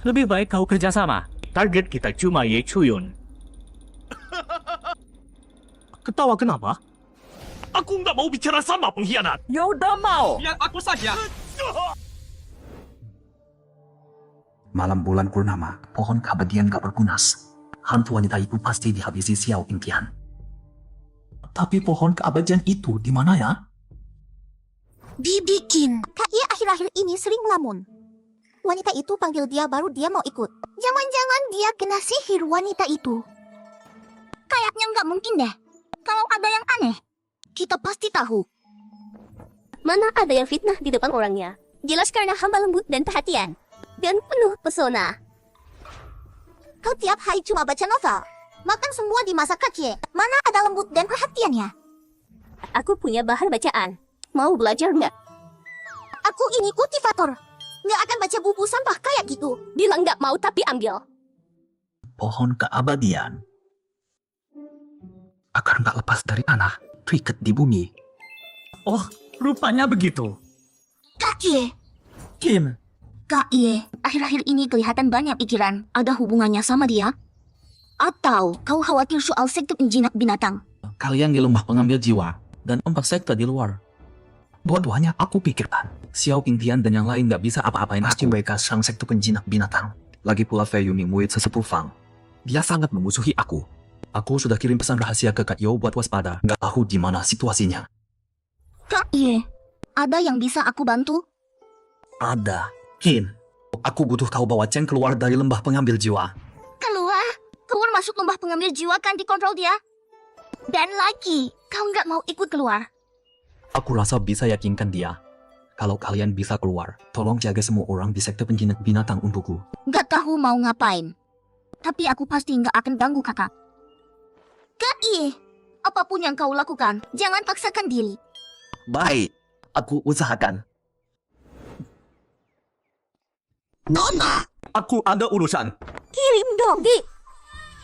Lebih baik kau kerjasama. Target kita cuma Ye Chuyun. Ketawa kenapa? Aku nggak mau bicara sama pengkhianat. Ya udah mau. Biar aku saja. Malam bulan purnama, pohon keabadian gak berpunas. Hantu wanita itu pasti dihabisi Xiao Pingtian. Tapi pohon keabadian itu di mana ya? Dibikin. Kak Ye akhir-akhir ini sering ngelamun. Wanita itu panggil dia baru dia mau ikut. Jangan-jangan dia kena sihir wanita itu. Kayaknya nggak mungkin deh. Kalau ada yang aneh, kita pasti tahu. Mana ada yang fitnah di depan orangnya? Jelas karena hamba lembut dan perhatian. Dan penuh pesona. Kau tiap hari cuma baca novel. Makan semua di masa kaki. Mana ada lembut dan perhatiannya? Aku punya bahan bacaan. Mau belajar nggak? Aku ini kultivator. Nggak akan baca buku sampah kayak gitu. Bilang nggak mau tapi ambil. Pohon keabadian agar nggak lepas dari tanah, terikat di bumi. Oh, rupanya begitu. Kak Ye. Kim, Kak Ye, akhir-akhir ini kelihatan banyak pikiran. Ada hubungannya sama dia? Atau kau khawatir soal sekte penjinak binatang? Kalian di lembah pengambil jiwa dan 4 sekte di luar. Dua-duanya aku pikirkan. Xiao Pingtian dan yang lain gak bisa apa-apain aku. Mereka sang sekte penjinak binatang. Lagi pula Fei Yumi murid sesepuh Fang. Dia sangat memusuhi aku. Aku sudah kirim pesan rahasia ke Kak Yo buat waspada. Gak tahu di mana situasinya. Kak Ye, ada yang bisa aku bantu? Ada. Hin, aku butuh kau bawa Chen keluar dari lembah pengambil jiwa. Keluar? Keluar masuk lembah pengambil jiwa kan dikontrol dia? Dan lagi, kau nggak mau ikut keluar? Aku rasa bisa yakinkan dia. Kalau kalian bisa keluar, tolong jaga semua orang di sekte penjinak binatang untukku. Nggak tahu mau ngapain. Tapi aku pasti nggak akan ganggu kakak. Kak Ye, apapun yang kau lakukan, jangan paksakan diri. Baik, aku usahakan. Nona! Aku ada urusan. Kirim dong, Di.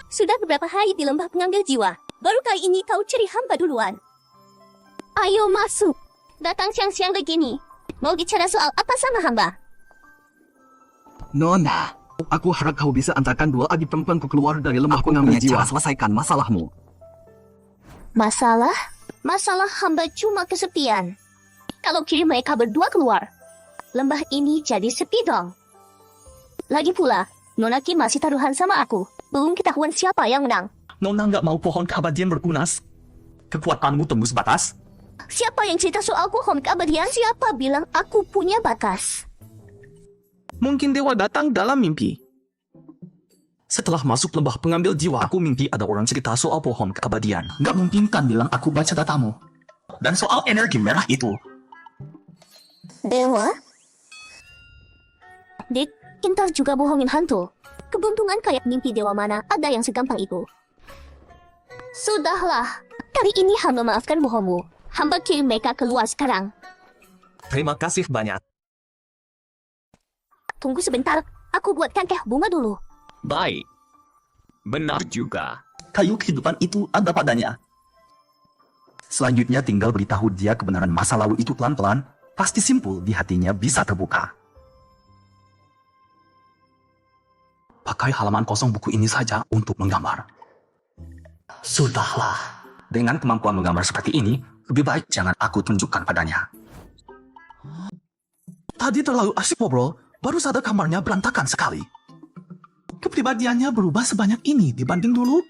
Sudah beberapa hari di lembah pengambil jiwa. Baru kali ini kau cari hamba duluan. Ayo masuk. Datang siang-siang begini. Mau bicara soal apa sama hamba? Nona, aku harap kau bisa antarkan 2 adik perempuanku keluar dari lembah pengambil jiwa. Selesaikan masalahmu. Masalah? Masalah hamba cuma kesepian. Kalau kirim mereka berdua keluar, lembah ini jadi sepi dong. Lagi pula, Nona Kim masih taruhan sama aku. Belum ketahuan siapa yang menang. Nona nggak mau pohon keabadian bertunas. Kekuatanmu tembus batas. Siapa yang cerita soal pohon keabadian? Siapa bilang aku punya batas? Mungkin dewa datang dalam mimpi. Setelah masuk lembah pengambil jiwa, aku mimpi ada orang cerita soal pohon keabadian. Gak mungkin kan bilang aku baca datamu. Dan soal energi merah itu. Dewa? Dik, kita juga bohongin hantu. Keberuntungan kayak mimpi dewa mana ada yang segampang itu. Sudahlah, kali ini hamba maafkan bohongmu. Hamba kirim mereka keluar sekarang. Terima kasih banyak. Tunggu sebentar, aku buatkan teh bunga dulu. Baik. Benar juga. Kayu kehidupan itu ada padanya. Selanjutnya tinggal beritahu dia kebenaran masa lalu itu pelan-pelan, pasti simpul di hatinya bisa terbuka. Pakai halaman kosong buku ini saja untuk menggambar. Sudahlah, dengan kemampuan menggambar seperti ini, lebih baik jangan aku tunjukkan padanya. Tadi terlalu asik ngobrol, baru sadar kamarnya berantakan sekali. Kepribadiannya berubah sebanyak ini dibanding dulu.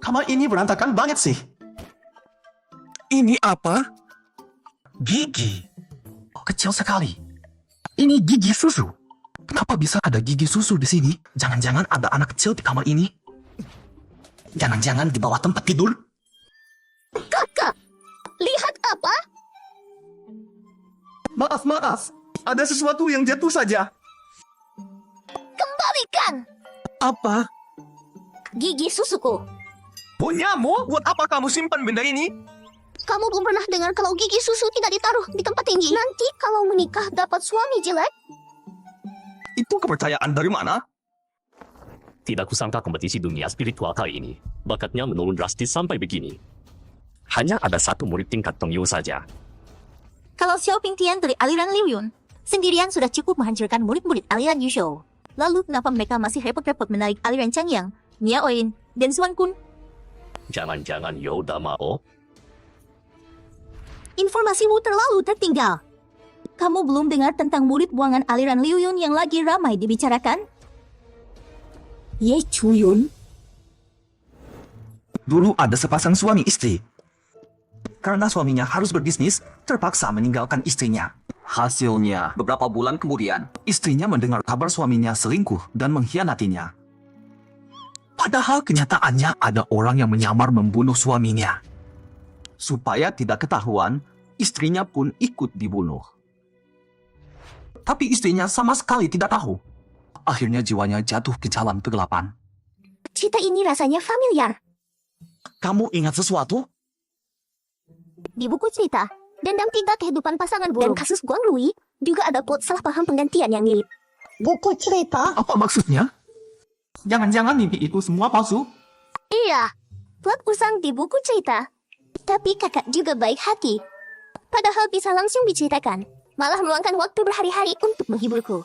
Kamar ini berantakan banget sih. Ini apa? Gigi. Kecil sekali. Ini gigi susu. Kenapa bisa ada gigi susu di sini? Jangan-jangan ada anak kecil di kamar ini. Jangan-jangan di bawah tempat tidur. Kakak, lihat apa? Maaf. Ada sesuatu yang jatuh saja. Kembalikan Apa? gigi susuku. Punyamu? Buat apa kamu simpan benda ini? Kamu belum pernah dengar kalau gigi susu tidak ditaruh di tempat tinggi? Nanti kalau menikah dapat suami jelek? Itu kepercayaan dari mana? Tidak kusangka kompetisi dunia spiritual kali ini bakatnya menurun drastis sampai begini. Hanya ada 1 murid tingkat Tong Yu saja. Kalau Xiao Pingtian dari aliran Liu Yun, sendirian sudah cukup menghancurkan murid-murid aliran Yuzhou. Lalu kenapa mereka masih repot-repot menarik aliran Changyang, Miaoyin, dan Suan Kun? Jangan-jangan Yoda Mao? Informasimu terlalu tertinggal. Kamu belum dengar tentang murid buangan aliran Liu Yun yang lagi ramai dibicarakan? Ye Chuyun? Dulu ada sepasang suami istri. Karena suaminya harus berbisnis, terpaksa meninggalkan istrinya. Hasilnya, beberapa bulan kemudian, istrinya mendengar kabar suaminya selingkuh dan mengkhianatinya. Padahal kenyataannya ada orang yang menyamar membunuh suaminya. Supaya tidak ketahuan, istrinya pun ikut dibunuh. Tapi istrinya sama sekali tidak tahu. Akhirnya jiwanya jatuh ke jalan kegelapan. Cerita ini rasanya familiar. Kamu ingat sesuatu? Di buku cerita, Dendam 3 Kehidupan Pasangan Burung dan kasus Guang Rui, juga ada plot salah paham penggantian yang mirip. Buku cerita? Apa maksudnya? Jangan-jangan mimpi itu semua palsu? Iya, plot usang di buku cerita. Tapi kakak juga baik hati. Padahal bisa langsung diceritakan, malah meluangkan waktu berhari-hari untuk menghiburku.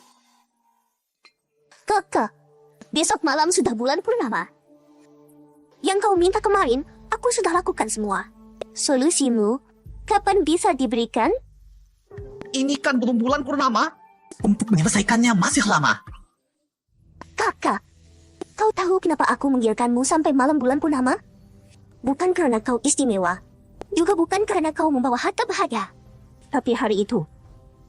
Kakak, besok malam sudah bulan purnama. Yang kau minta kemarin, aku sudah lakukan semua. Solusimu, kapan bisa diberikan? Ini kan belum bulan purnama. Untuk menyelesaikannya masih lama. Kakak, kau tahu kenapa aku mengiyakanmu sampai malam bulan purnama? Bukan karena kau istimewa. Juga bukan karena kau membawa harta bahagia. Tapi hari itu,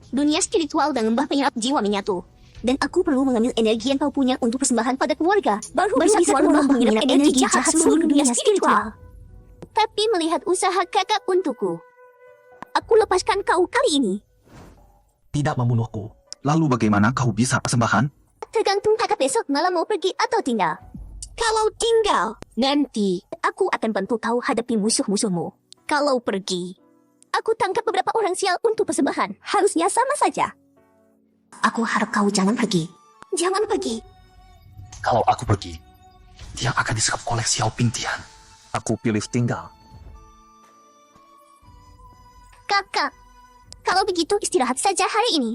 dunia spiritual dan lembah penyerap jiwa menyatu. Dan aku perlu mengambil energi yang kau punya untuk persembahan pada keluarga. Baru bisa keluar lembah penyerap energi jahat seluruh dunia spiritual. Tapi melihat usaha kakak untukku, aku lepaskan kau kali ini. Tidak membunuhku. Lalu bagaimana kau bisa persembahan? Tergantung kakak besok malam mau pergi atau tinggal. Kalau tinggal, nanti aku akan bantu kau hadapi musuh-musuhmu. Kalau pergi, aku tangkap beberapa orang sial untuk persembahan. Harusnya sama saja. Aku harap kau jangan pergi. Jangan pergi. Kalau aku pergi, dia akan disekap oleh Xiao Pingtian. Aku pilih tinggal. Kakak, kalau begitu istirahat saja hari ini.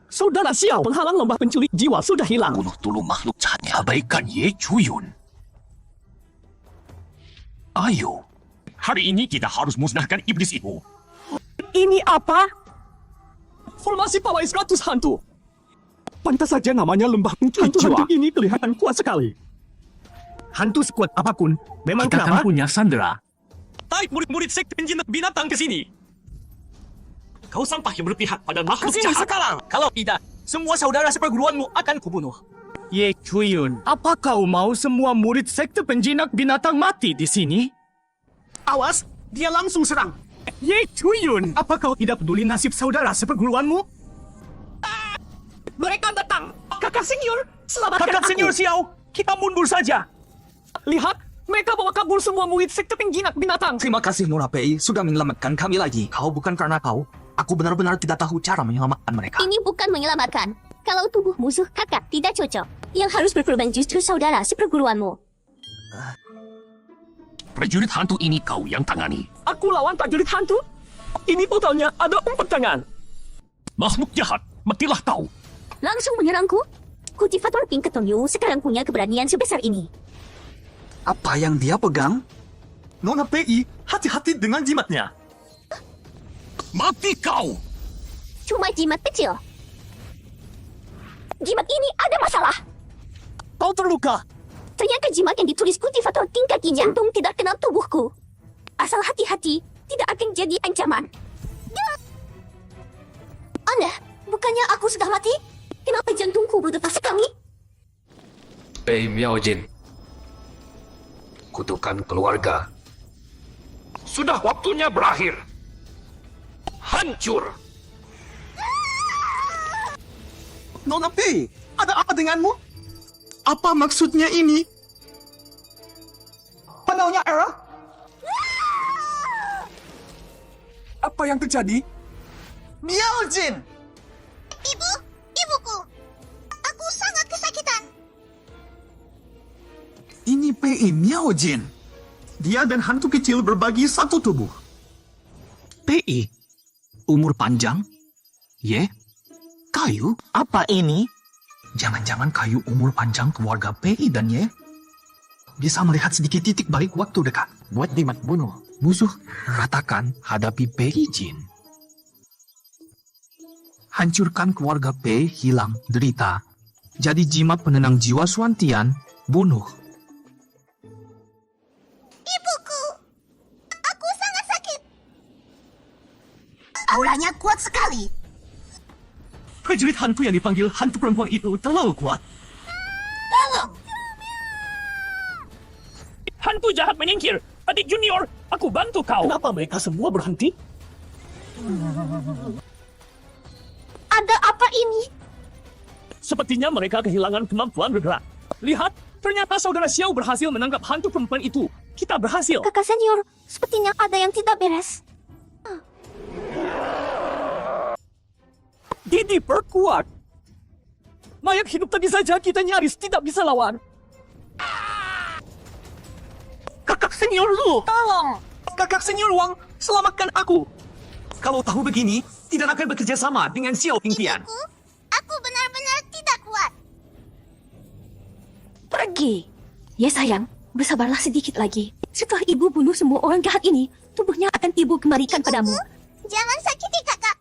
Saudara Xiao, penghalang lembah penculik jiwa sudah hilang. Bunuh dulu makhluk jahatnya. Abaikan Ye Chuyun. Ayo. Hari ini kita harus musnahkan iblis itu. Ini apa? Formasi pawai 100 hantu. Pantas saja namanya lembah penculik jiwa. Hantu ini kelihatan kuat sekali. Hantu sekuat apapun, memang Kita kenapa? kan punya Sandra. Tarik murid-murid sekte penjinak binatang ke sini. Kau sampah yang berpihak pada makhluk jahat. Sekarang. Kalau tidak, semua saudara seperguruanmu akan kubunuh. Ye Chuyun, apa kau mau semua murid sekte penjinak binatang mati di sini? Awas, dia langsung serang. Ye Chuyun, apa kau tidak peduli nasib saudara seperguruanmu? Mereka datang. Kakak senior, selamatkan Kakak aku. senior Xiao, kita mundur saja. Lihat, mereka bawa kabur semua murid sekte penjinak binatang. Terima kasih Nona Pei sudah menyelamatkan kami lagi. Kau bukan karena kau, aku benar-benar tidak tahu cara menyelamatkan mereka. Ini bukan menyelamatkan. Kalau tubuh musuh kakak tidak cocok, yang harus berkorban justru saudara seperguruanmu. Prajurit hantu ini kau yang tangani. Aku lawan prajurit hantu. Ini totalnya ada 4 tangan. Makhluk jahat, matilah kau. Langsung menyerangku? Kultivator Pink Ketonyu sekarang punya keberanian sebesar ini. Apa yang dia pegang? Nona Pei, hati-hati dengan jimatnya. Mati kau. Cuma jimat kecil. Jimat ini ada masalah. Kau terluka. Ternyata jimat yang ditulis kultivator tingkat jantung tidak kenal tubuhku. Asal hati-hati, tidak akan jadi ancaman. Anda, bukannya aku sudah mati? Kenapa jantungku berdetak sekali? Pei Miaojin. Kutukan keluarga. Sudah waktunya berakhir. Hancur. Nona Pei, ada apa denganmu? Apa maksudnya ini? Panaunya Era? Apa yang terjadi? Miaojin! Ibuku, aku sangat kesakitan. Ini Pei Miaojin. Dia dan hantu kecil berbagi satu tubuh. Pei, umur panjang? Ye, kayu? Apa ini? Jangan-jangan kayu umur panjang keluarga Pei dan Ye bisa melihat sedikit titik balik waktu dekat. Buat jimat bunuh. Musuh, ratakan hadapi Pei Jin. Hancurkan keluarga Pei, hilang derita. Jadi jimat penenang jiwa Suantian, bunuh. Ibuku, aku sangat sakit. Auranya kuat sekali. Prajurit hantu yang dipanggil hantu perempuan itu terlalu kuat. Hantu jahat menyingkir. Adik junior, aku bantu kau. Kenapa mereka semua berhenti? Ada apa ini? Sepertinya mereka kehilangan kemampuan bergerak. Lihat, ternyata saudara Xiao berhasil menangkap hantu perempuan itu. Kita berhasil. Kakak senior, sepertinya ada yang tidak beres. Didi perkuat. Mayak hidup tadi saja kita nyaris tidak bisa lawan. Kakak senior Lu, tolong! Kakak senior Wang, selamatkan aku. Kalau tahu begini, tidak akan bekerja sama dengan Xiao Pingtian. Aku benar-benar tidak kuat. Pergi. Ya sayang, bersabarlah sedikit lagi. Setelah ibu bunuh semua orang jahat ini, tubuhnya akan ibu kembalikan padamu. Jangan sakiti kakak.